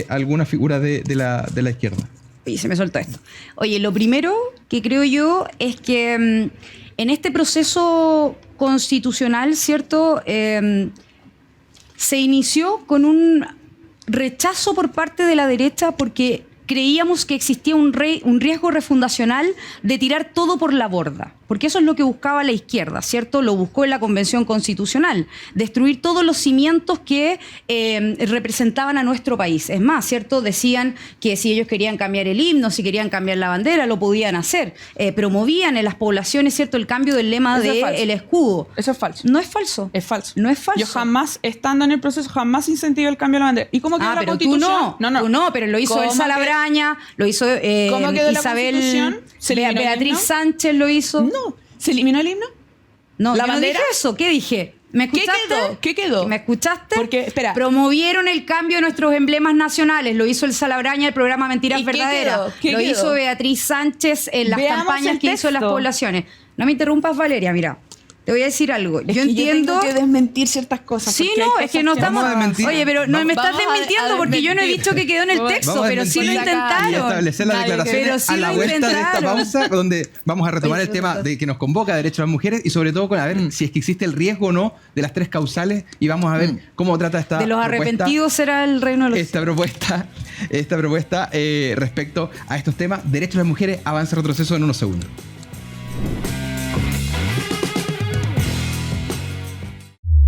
algunas figuras de la izquierda? Y se me soltó esto. Oye, lo primero que creo yo es que en este proceso constitucional, ¿cierto? Se inició con un rechazo por parte de la derecha porque creíamos que existía un riesgo refundacional de tirar todo por la borda. Porque eso es lo que buscaba la izquierda, ¿cierto? Lo buscó en la Convención Constitucional, destruir todos los cimientos que representaban a nuestro país. Es más, ¿cierto? Decían que si ellos querían cambiar el himno, si querían cambiar la bandera, lo podían hacer. Promovían en las poblaciones, ¿cierto?, el cambio del lema Eso es falso. del escudo. Eso es falso. No es falso. Es falso. No es falso. Yo jamás, estando en el proceso, jamás incentivé el cambio de la bandera. ¿Y cómo quedó la pero tú constitución? no. Tú no, pero lo hizo ¿Cómo Elsa que- Labraña, lo hizo ¿Cómo quedó la Isabel, Constitución? ¿Se eliminó el Beatriz himno? Sánchez lo hizo. No. ¿Se eliminó el himno? No, ¿La yo no bandera? dije eso. ¿Qué dije? ¿Me ¿Qué escuchaste? quedó? ¿Qué quedó? ¿Me escuchaste? Porque, espera. Promovieron el cambio de nuestros emblemas nacionales. Lo hizo Elsa Labraña, el programa Mentiras ¿Y qué Verdaderas. quedó? ¿Qué Lo quedó? hizo Beatriz Sánchez en las Veamos campañas el que hizo en las texto. poblaciones. No me interrumpas, Valeria, mira. Te voy a decir algo. Es yo que entiendo... yo tengo que desmentir ciertas cosas. Sí, porque hay no, cosas es que no estamos... Vamos a desmentir. Oye, pero no me estás Vamos a desmintiendo porque yo no he dicho que quedó en el texto, Vamos a pero sí lo desmentir y intentaron. establecer las Nadie declaraciones pero sí a la lo vuelta de esta intentaron. pausa, donde vamos a retomar el tema de que nos convoca Derecho a las Mujeres y sobre todo con a ver si es que existe el riesgo o no de las 3 causales y vamos a ver cómo trata esta De los propuesta, arrepentidos será el reino de los... esta propuesta respecto a estos temas. Derecho a las Mujeres, avance, retroceso en unos segundos.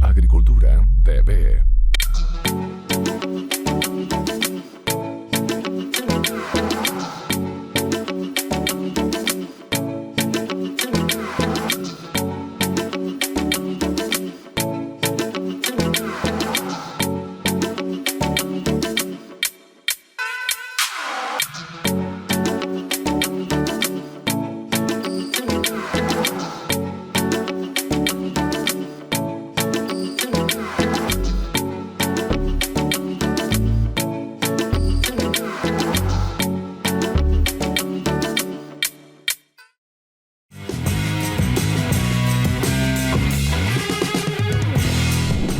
Agricultura TV.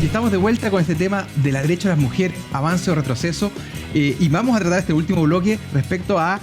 Y estamos de vuelta con este tema de la derecha de las mujeres, avance o retroceso. Y vamos a tratar este último bloque respecto a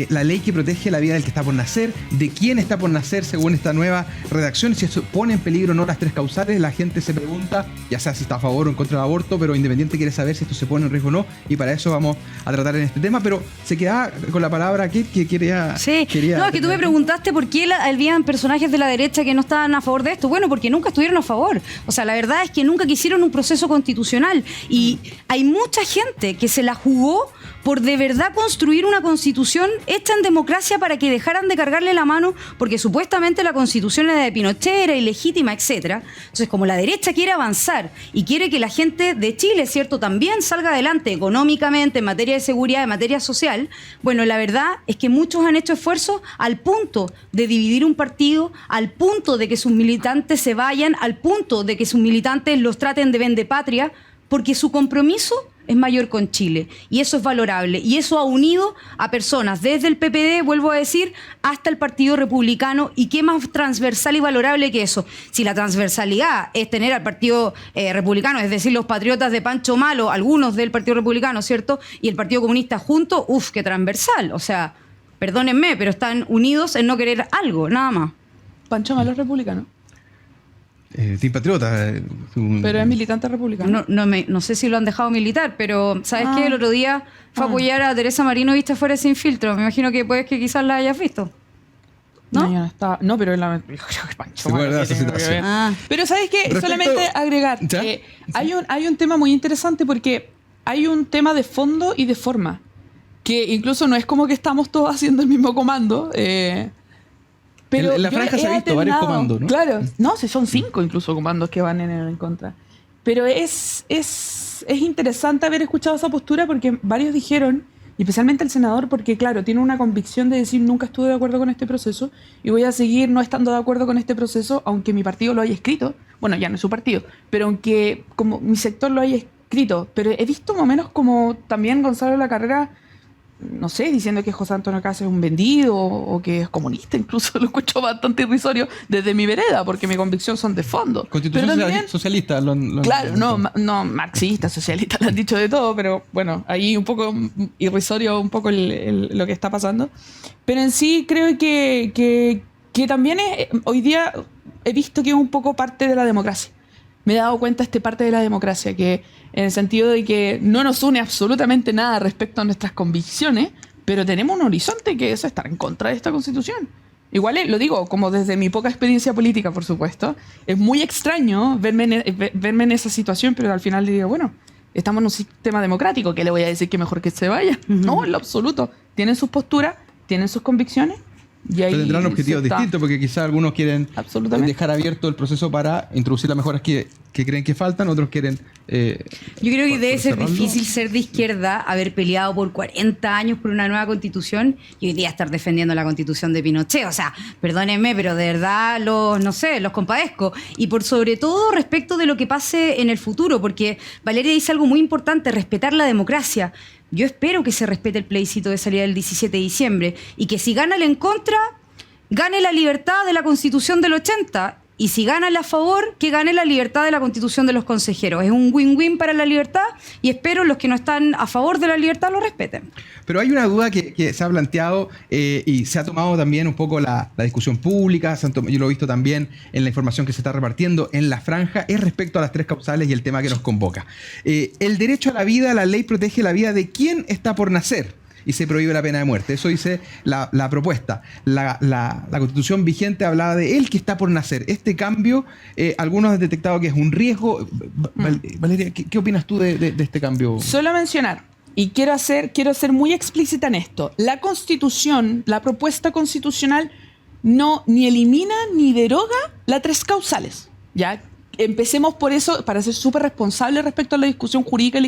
la ley que protege la vida del que está por nacer, de quién está por nacer según esta nueva redacción, si eso pone en peligro o no las 3 causales. La gente se pregunta, ya sea si está a favor o en contra del aborto, pero Independiente quiere saber si esto se pone en riesgo o no, y para eso vamos a tratar en este tema. Pero se queda con la palabra aquí que quería... Sí, no, es que tú me preguntaste por qué habían personajes de la derecha que no estaban a favor de esto. Bueno, porque nunca estuvieron a favor. O sea, la verdad es que nunca quisieron un proceso constitucional. Y hay mucha gente que se la jugó por de verdad construir una constitución hecha en democracia para que dejaran de cargarle la mano, porque supuestamente la constitución era de Pinochet, era ilegítima, etcétera. Entonces, como la derecha quiere avanzar y quiere que la gente de Chile, ¿cierto?, también salga adelante económicamente, en materia de seguridad, en materia social, bueno, la verdad es que muchos han hecho esfuerzos al punto de dividir un partido, al punto de que sus militantes se vayan, al punto de que sus militantes los traten de vendepatria, porque su compromiso es mayor con Chile. Y eso es valorable. Y eso ha unido a personas desde el PPD, vuelvo a decir, hasta el Partido Republicano. ¿Y qué más transversal y valorable que eso? Si la transversalidad es tener al Partido Republicano, es decir, los patriotas de Pancho Malo, algunos del Partido Republicano, ¿cierto?, y el Partido Comunista juntos, ¡uf, qué transversal! O sea, perdónenme, pero están unidos en no querer algo, nada más. Pancho Malo es republicano. Team Patriota. Pero es militante republicano. No sé si lo han dejado militar, pero ¿sabes qué? El otro día fue a apoyar a Teresa Marino, viste, fuera sin filtro. Me imagino que puedes que quizás la hayas visto. ¿No? No, yo no estaba. No, pero en la. Se puede dar esa situación. Pero ¿sabes qué? Respecto- Solamente agregar ¿Ya? que hay un tema muy interesante porque hay un tema de fondo y de forma. Que incluso no es como que estamos todos haciendo el mismo comando. Pero En la yo franja he se ha visto varios alternado- comandos, ¿no? Claro, no, si son 5 incluso comandos que van en contra. Pero es interesante haber escuchado esa postura porque varios dijeron, y especialmente el senador, porque claro, tiene una convicción de decir nunca estuve de acuerdo con este proceso y voy a seguir no estando de acuerdo con este proceso, aunque mi partido lo haya escrito. Bueno, ya no es su partido, pero aunque como mi sector lo haya escrito. Pero he visto más o menos como también Gonzalo de la Carrera, no sé, diciendo que José Antonio Caz es un vendido o que es comunista, incluso lo escucho bastante irrisorio desde mi vereda, porque mi convicción son de fondo. Constitución Pero también, socialista. claro, no marxista, socialista, le han dicho de todo, pero bueno, ahí un poco irrisorio un poco lo que está pasando. Pero en sí creo que también hoy día he visto que es un poco parte de la democracia. Me he dado cuenta parte de la democracia, que en el sentido de que no nos une absolutamente nada respecto a nuestras convicciones, pero tenemos un horizonte que es estar en contra de esta Constitución. Igual lo digo, como desde mi poca experiencia política, por supuesto, es muy extraño verme en esa situación, pero al final le digo, bueno, estamos en un sistema democrático, ¿qué le voy a decir que mejor que se vaya? No, en lo absoluto. Tienen sus posturas, tienen sus convicciones, y ahí Pero tendrán objetivos se está. distintos porque quizás algunos quieren Absolutamente. dejar abierto el proceso para introducir las mejoras que creen que faltan, otros quieren... Yo creo que debe ser cerrarlo. difícil ser de izquierda, haber peleado por 40 años por una nueva constitución y hoy día estar defendiendo la constitución de Pinochet. O sea, perdónenme, pero de verdad los compadezco. Y por sobre todo respecto de lo que pase en el futuro, porque Valeria dice algo muy importante, respetar la democracia. Yo espero que se respete el plebiscito de salida del 17 de diciembre y que si gana el en contra, gane la libertad de la Constitución del 80 Y si gana el a favor, que gane la libertad de la constitución de los consejeros. Es un win-win para la libertad y espero los que no están a favor de la libertad lo respeten. Pero hay una duda que se ha planteado y se ha tomado también un poco la discusión pública, yo lo he visto también en la información que se está repartiendo en la franja, es respecto a las 3 causales y el tema que nos convoca. El derecho a la vida, la ley protege la vida de quien está por nacer y se prohíbe la pena de muerte. Eso dice la propuesta. La Constitución vigente hablaba de el que está por nacer. Este cambio, algunos han detectado que es un riesgo. Valeria, ¿qué opinas tú de este cambio? Solo mencionar, y quiero ser muy explícita en esto, la Constitución, la propuesta constitucional, no ni elimina ni deroga las 3 causales. ¿Ya? Empecemos por eso, para ser súper responsable respecto a la discusión jurídica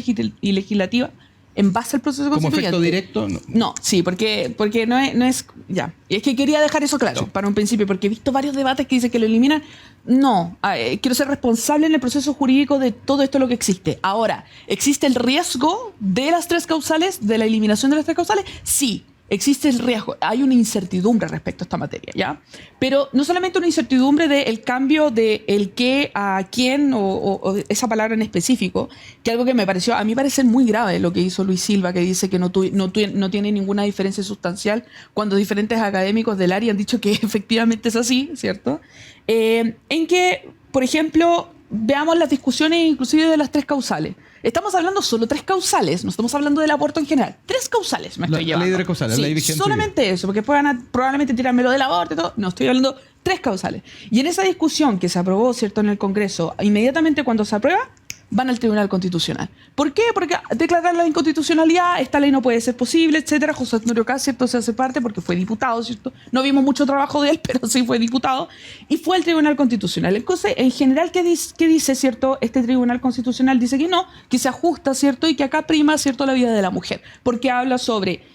y legislativa, en base al proceso constituyente. ¿Como efecto directo? No, sí, porque no es... Ya. Y es que quería dejar eso claro, para un principio, porque he visto varios debates que dicen que lo eliminan. No, quiero ser responsable en el proceso jurídico de todo esto lo que existe. Ahora, ¿existe el riesgo de las 3 causales, de la eliminación de las 3 causales? Sí. Existe el riesgo, hay una incertidumbre respecto a esta materia, ¿ya? Pero no solamente una incertidumbre del cambio de el qué a quién o esa palabra en específico, que algo que me pareció, a mí parece muy grave lo que hizo Luis Silva, que dice que no tiene ninguna diferencia sustancial cuando diferentes académicos del área han dicho que efectivamente es así, ¿cierto? En que, por ejemplo, veamos las discusiones inclusive de las 3 causales. Estamos hablando solo 3 causales, no estamos hablando del aborto en general. 3 causales me estoy llevando. La ley de 3 causales, sí, la ley vigente. Solamente eso, porque puedan probablemente tirármelo del aborto y todo. No, estoy hablando 3 causales. Y en esa discusión que se aprobó, ¿cierto?, en el Congreso, inmediatamente cuando se aprueba, van al Tribunal Constitucional. ¿Por qué? Porque declarar la inconstitucionalidad, esta ley no puede ser posible, etcétera. José Antonio Caz, ¿cierto?, se hace parte porque fue diputado, ¿cierto? No vimos mucho trabajo de él, pero sí fue diputado. Y fue al Tribunal Constitucional. Entonces, en general, ¿qué dice, cierto? Este Tribunal Constitucional dice que no, que se ajusta, ¿cierto? Y que acá prima, ¿cierto?, la vida de la mujer. Porque habla sobre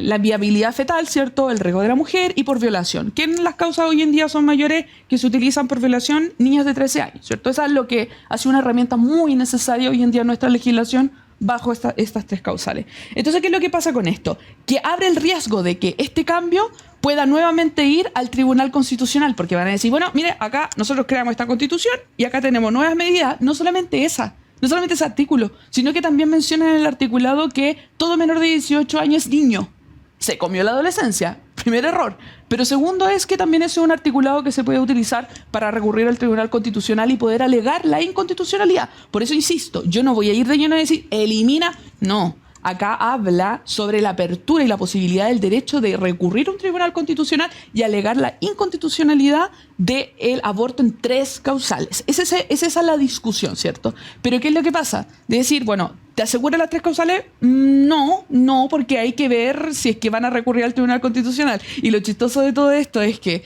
la viabilidad fetal, ¿cierto?, el riesgo de la mujer y por violación. Que en las causas hoy en día son mayores que se utilizan por violación niñas de 13 años, ¿cierto? Eso es lo que hace una herramienta muy necesaria hoy en día en nuestra legislación bajo estas 3 causales. Entonces, ¿qué es lo que pasa con esto? Que abre el riesgo de que este cambio pueda nuevamente ir al Tribunal Constitucional, porque van a decir, bueno, mire, acá nosotros creamos esta Constitución y acá tenemos nuevas medidas, no solamente ese artículo, sino que también menciona en el articulado que todo menor de 18 años es niño. Se comió la adolescencia, primer error. Pero segundo es que también es un articulado que se puede utilizar para recurrir al Tribunal Constitucional y poder alegar la inconstitucionalidad. Por eso insisto, yo no voy a ir de lleno a decir, elimina, no. Acá habla sobre la apertura y la posibilidad del derecho de recurrir a un tribunal constitucional y alegar la inconstitucionalidad del aborto en 3 causales. Es esa la discusión, ¿cierto? Pero ¿qué es lo que pasa? De decir, bueno, ¿te asegura las 3 causales? No, porque hay que ver si es que van a recurrir al Tribunal Constitucional. Y lo chistoso de todo esto es que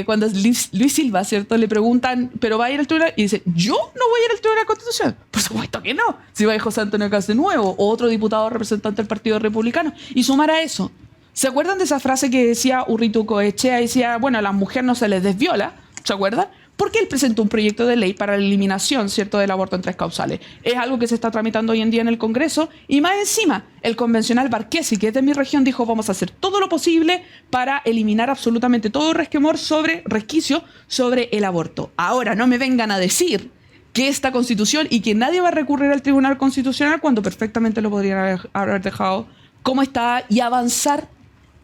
cuando Luis Silva, ¿cierto?, le preguntan, ¿pero va a ir al tribunal? Y dice, yo no voy a ir al Tribunal Constitucional. Por supuesto que no. Si va a ir José Antonio Caz de nuevo, o otro diputado representante del Partido Republicano. Y sumar a eso, ¿se acuerdan de esa frase que decía Urritu Coechea? Decía, bueno, a las mujeres no se les desviola. ¿Se acuerdan? Porque él presentó un proyecto de ley para la eliminación, ¿cierto?, del aborto en 3 causales. Es algo que se está tramitando hoy en día en el Congreso. Y más encima, el convencional Barquesi, que es de mi región, dijo, vamos a hacer todo lo posible para eliminar absolutamente todo resquicio sobre el aborto. Ahora, no me vengan a decir que esta Constitución y que nadie va a recurrir al Tribunal Constitucional cuando perfectamente lo podrían haber dejado como está y avanzar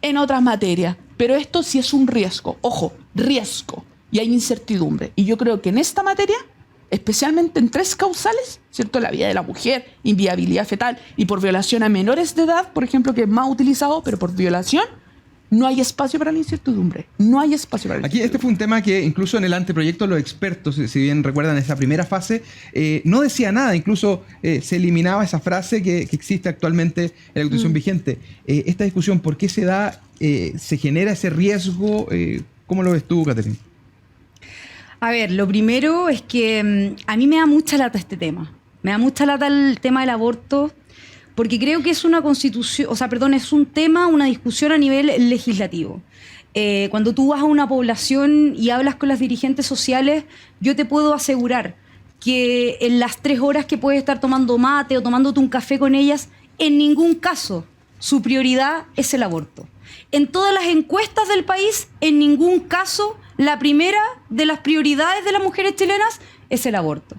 en otras materias. Pero esto sí es un riesgo. Ojo, riesgo. Y hay incertidumbre. Y yo creo que en esta materia, especialmente en 3 causales, ¿cierto?, la vida de la mujer, inviabilidad fetal y por violación a menores de edad, por ejemplo, que es más utilizado, pero por violación, no hay espacio para la incertidumbre. No hay espacio para la incertidumbre. Aquí este fue un tema que incluso en el anteproyecto los expertos, si bien recuerdan esa primera fase, no decía nada. Incluso se eliminaba esa frase que existe actualmente en la Constitución vigente. Esta discusión, ¿por qué se da, se genera ese riesgo? ¿Cómo lo ves tú, Catherine? A ver, lo primero es que a mí me da mucha lata este tema. Me da mucha lata el tema del aborto, porque creo que es una constitución, es un tema, una discusión a nivel legislativo. Cuando tú vas a una población y hablas con las dirigentes sociales, yo te puedo asegurar que en las 3 horas que puedes estar tomando mate o tomándote un café con ellas, en ningún caso su prioridad es el aborto. En todas las encuestas del país, en ningún caso la primera de las prioridades de las mujeres chilenas es el aborto.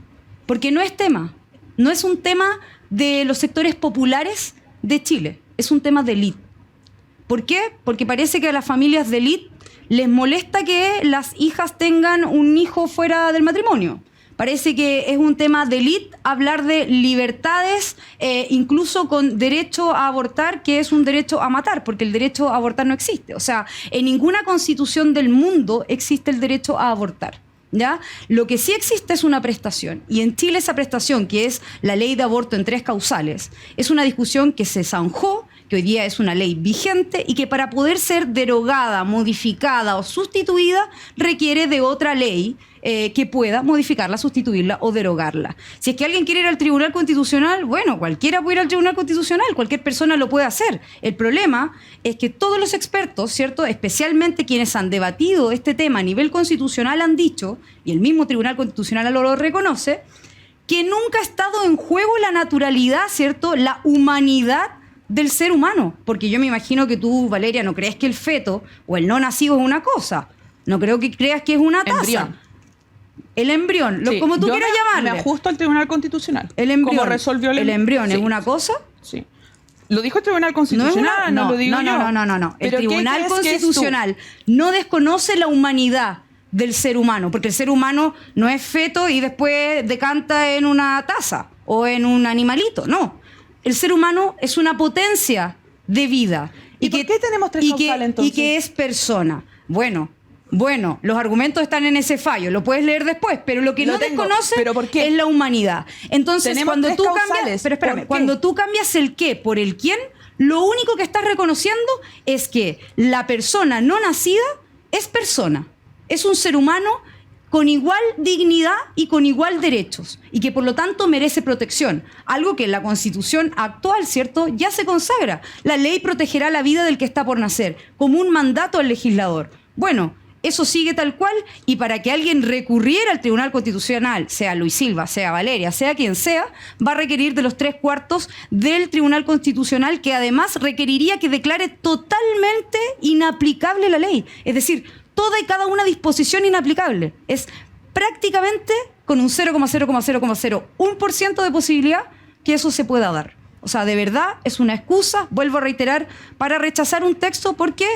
Porque no es tema, no es un tema de los sectores populares de Chile, es un tema de élite. ¿Por qué? Porque parece que a las familias de élite les molesta que las hijas tengan un hijo fuera del matrimonio. Parece que es un tema de élite hablar de libertades, incluso con derecho a abortar, que es un derecho a matar, porque el derecho a abortar no existe. O sea, en ninguna constitución del mundo existe el derecho a abortar, ¿ya? Lo que sí existe es una prestación. Y en Chile esa prestación, que es la ley de aborto en 3 causales, es una discusión que se zanjó, que hoy día es una ley vigente y que para poder ser derogada, modificada o sustituida requiere de otra ley que pueda modificarla, sustituirla o derogarla. Si es que alguien quiere ir al Tribunal Constitucional, bueno, cualquiera puede ir al Tribunal Constitucional, cualquier persona lo puede hacer. El problema es que todos los expertos, ¿cierto?, especialmente quienes han debatido este tema a nivel constitucional, han dicho, y el mismo Tribunal Constitucional lo reconoce, que nunca ha estado en juego la naturalidad, ¿cierto?, la humanidad del ser humano. Porque yo me imagino que tú, Valeria, no crees que el feto o el no nacido es una cosa. No creo que creas que es una taza. Embrión. El embrión, Sí, como tú quieras llamarle. Me ajusto al Tribunal Constitucional. El embrión. ¿Cómo resolvió el embrión sí. ¿Es una cosa? Sí. Lo dijo el Tribunal Constitucional, no lo digo yo. No. El ¿Pero qué Tribunal crees que es Constitucional no desconoce la humanidad del ser humano, porque el ser humano no es feto y después decanta en una taza o en un animalito, no. El ser humano es una potencia de vida. ¿Y por qué tenemos 3 causales, entonces? Y que es persona. Bueno, los argumentos están en ese fallo, lo puedes leer después, pero lo que no desconoce ¿Pero por qué? es la humanidad. Entonces, Tenemos cuando 3 tú causales. cambias, pero espérame, ¿Por qué? cuando tú cambias el qué por el quién, lo único que estás reconociendo es que la persona no nacida es persona, es un ser humano con igual dignidad y con igual derechos, y que por lo tanto merece protección, algo que en la Constitución actual, ¿cierto?, ya se consagra. La ley protegerá la vida del que está por nacer, como un mandato al legislador. Bueno, eso sigue tal cual, y para que alguien recurriera al Tribunal Constitucional, sea Luis Silva, sea Valeria, sea quien sea, va a requerir de los 3/4 del Tribunal Constitucional, que además requeriría que declare totalmente inaplicable la ley. Es decir, toda y cada una disposición inaplicable. Es prácticamente con un 0,0,0,01% de posibilidad que eso se pueda dar. O sea, de verdad es una excusa, vuelvo a reiterar, para rechazar un texto porque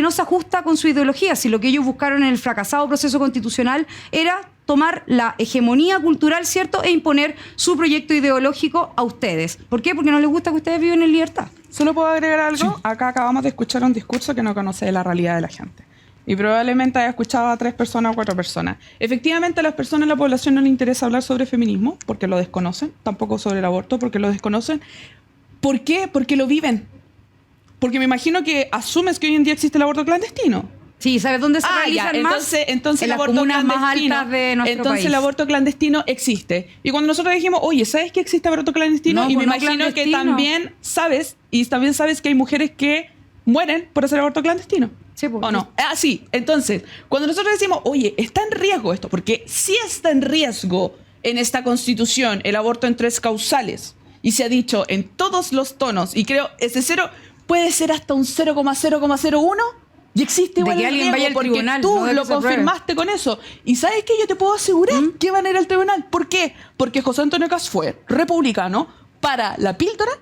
no se ajusta con su ideología. Si lo que ellos buscaron en el fracasado proceso constitucional era tomar la hegemonía cultural, ¿cierto?, e imponer su proyecto ideológico a ustedes. ¿Por qué? Porque no les gusta que ustedes viven en libertad. ¿Solo puedo agregar algo? Sí. Acá acabamos de escuchar un discurso que no conoce de la realidad de la gente. Y probablemente haya escuchado a 3 personas o 4 personas. Efectivamente, a las personas de la población no les interesa hablar sobre feminismo, porque lo desconocen. Tampoco sobre el aborto, porque lo desconocen. ¿Por qué? Porque lo viven. Porque me imagino que asumes que hoy en día existe el aborto clandestino. Sí, ¿sabes dónde se realizan más? Entonces en el las aborto comunas más clandestino, altas de nuestro entonces país. el aborto clandestino existe. Y cuando nosotros dijimos, oye, ¿sabes que existe aborto clandestino? No, y me pues no imagino que clandestino. también sabes que hay mujeres que mueren por hacer aborto clandestino. Sí, pues, ¿O no? Sí. Entonces, cuando nosotros decimos, oye, está en riesgo esto, porque sí está en riesgo en esta Constitución el aborto en 3 causales, y se ha dicho en todos los tonos, y creo ese 0 puede ser hasta un 0,0,01, y existe igual de que el alguien vaya riesgo, al porque tribunal, tú no de que lo se apruebe. confirmaste con eso. Y ¿sabes qué? Yo te puedo asegurar que van a ir al tribunal. ¿Por qué? Porque José Antonio Kast fue republicano para la píldora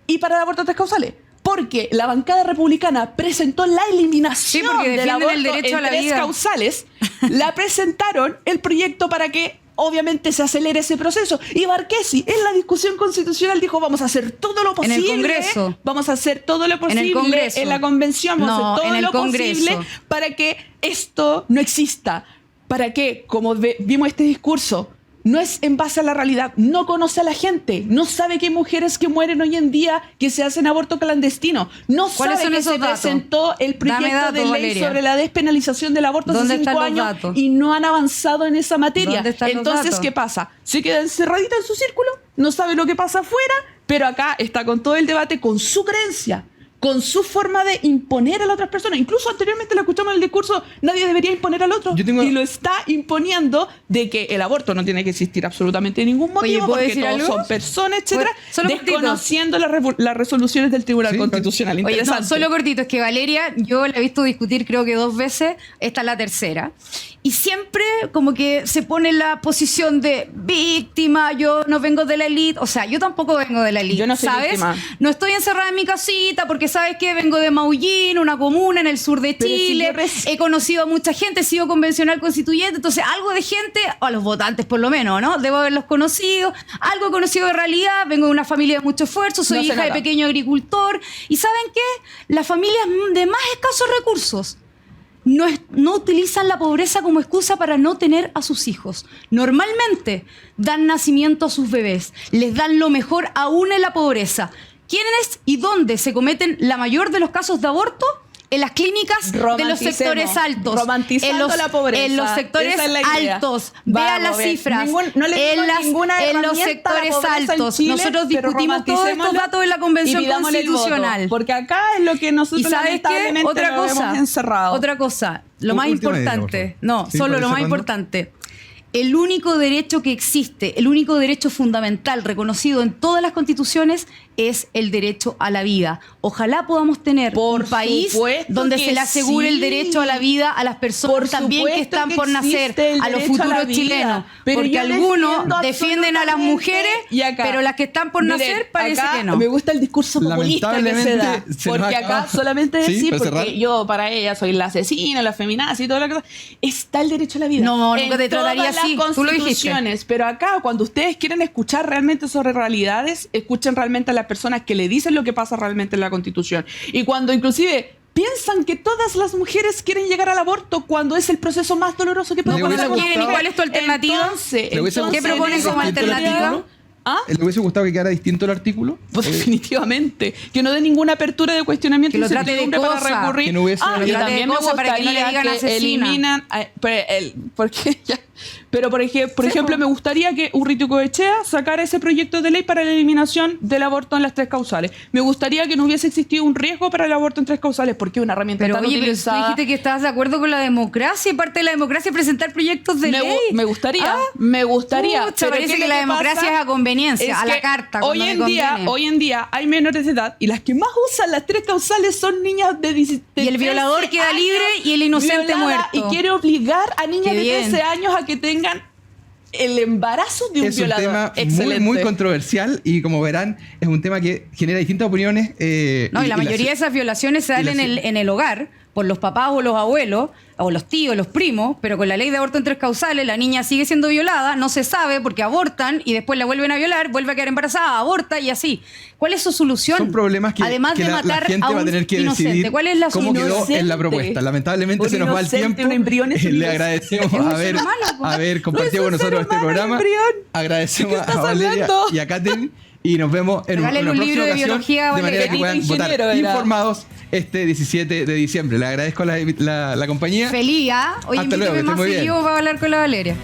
y para el aborto en 3 causales. Porque la bancada republicana presentó la eliminación porque del defienden aborto el derecho en a la 3 vida. causales. La presentaron el proyecto para que obviamente se acelere ese proceso. Y Marquesi en la discusión constitucional dijo, vamos a hacer todo lo posible. En el Congreso. Vamos a hacer todo lo posible. En el Congreso. En la convención vamos a hacer todo en el lo Congreso. posible para que esto no exista. Para que, como vimos este discurso, no es en base a la realidad, no conoce a la gente, no sabe que hay mujeres que mueren hoy en día que se hacen aborto clandestino, no ¿Cuáles sabe son que esos se datos? presentó el proyecto datos, de ley Valeria. sobre la despenalización del aborto hace ¿Dónde 5 están los años datos? y no han avanzado en esa materia. ¿Dónde están los Entonces, datos? ¿qué pasa? Se queda encerradita en su círculo, no sabe lo que pasa afuera, pero acá está con todo el debate, con su creencia. con su forma de imponer a las otras personas. Incluso anteriormente lo escuchamos en el discurso, nadie debería imponer al otro. Y lo está imponiendo de que el aborto no tiene que existir absolutamente ningún motivo, porque todos son personas, etcétera, desconociendo las resoluciones del Tribunal Constitucional. Oye, no, solo cortito, es que Valeria, yo la he visto discutir creo que 2 veces, esta es la tercera. Y siempre como que se pone en la posición de víctima, yo no vengo de la élite, o sea, yo tampoco vengo de la élite, yo no soy ¿sabes? víctima. No estoy encerrada en mi casita porque ¿sabes qué? Vengo de Maullín, una comuna en el sur de Chile, he conocido a mucha gente, he sido convencional constituyente, entonces algo de gente, o a los votantes por lo menos, ¿no? Debo haberlos conocido, algo he conocido de realidad, vengo de una familia de mucho esfuerzo, soy hija de pequeño agricultor, y ¿saben qué? Las familias de más escasos recursos no utilizan la pobreza como excusa para no tener a sus hijos. Normalmente dan nacimiento a sus bebés, les dan lo mejor aún en la pobreza. ¿Quiénes y dónde se cometen la mayor de los casos de aborto? En las clínicas de los sectores altos. Romantizando la pobreza. En los sectores altos. Vean las cifras. En los sectores altos. Chile, nosotros discutimos todos estos datos en la Convención Constitucional. Porque acá es lo que nosotros lamentablemente hemos encerrado. Otra cosa. Lo más importante. Lo más importante. El único derecho que existe, el único derecho fundamental reconocido en todas las constituciones es el derecho a la vida. Ojalá podamos tener un país donde se le asegure el derecho a la vida a las personas también que están por nacer, a los futuros chilenos. Porque algunos defienden a las mujeres, pero las que están por nacer parece que no. Me gusta el discurso populista que se da. Porque acá solamente decir, porque yo para ella soy la asesina, la feminazi y toda la cosa, está el derecho a la vida. No, nunca te trataría así. Tú lo dijiste. Pero acá, cuando ustedes quieren escuchar realmente sobre realidades, escuchen realmente a las personas que le dicen lo que pasa realmente en la Constitución. Y cuando inclusive piensan que todas las mujeres quieren llegar al aborto cuando es el proceso más doloroso que puede pasar. ¿Y cuál es tu alternativa? Entonces, ¿qué proponen como alternativa? ¿Le hubiese gustado que quedara distinto el artículo? Pues definitivamente. Que no dé ninguna apertura de cuestionamiento y certidumbre para recurrir. Que no hubiese y también me gustaría que eliminan... Pero, por ejemplo, me gustaría que Urritucoechea sacara ese proyecto de ley para la eliminación del aborto en las 3 causales. Me gustaría que no hubiese existido un riesgo para el aborto en 3 causales, porque es una herramienta tan utilizada. Pero tú dijiste que estabas de acuerdo con la democracia y parte de la democracia es presentar proyectos de ley. Me gustaría. Pero parece que la democracia es a conveniencia, a la carta. Hoy en día hay menores de edad y las que más usan las 3 causales son niñas de 17 y el violador queda libre y el inocente muerto. Y quiere obligar a niñas de 13 años a que tengan el embarazo de un violador. Es un tema muy controversial y, como verán, es un tema que genera distintas opiniones. Y la mayoría de esas violaciones se dan en el hogar por los papás o los abuelos o los tíos, los primos, pero con la ley de aborto en 3 causales la niña sigue siendo violada, no se sabe porque abortan y después la vuelven a violar, vuelve a quedar embarazada, aborta y así. ¿Cuál es su solución? Son problemas que, además que de matar la gente a un va a tener que inocente. decidir. ¿Cuál es la cómo solución? quedó en la propuesta? Lamentablemente se nos va el tiempo. Le agradecemos haber compartido con nosotros este programa. Agradecemos a Valeria y a Katherine. Y nos vemos en una próxima ocasión, de manera que puedan votar informados este 17 de diciembre. Le agradezco la compañía. Feliz, Oye, hasta luego, invítame más seguido para hablar con la Valeria.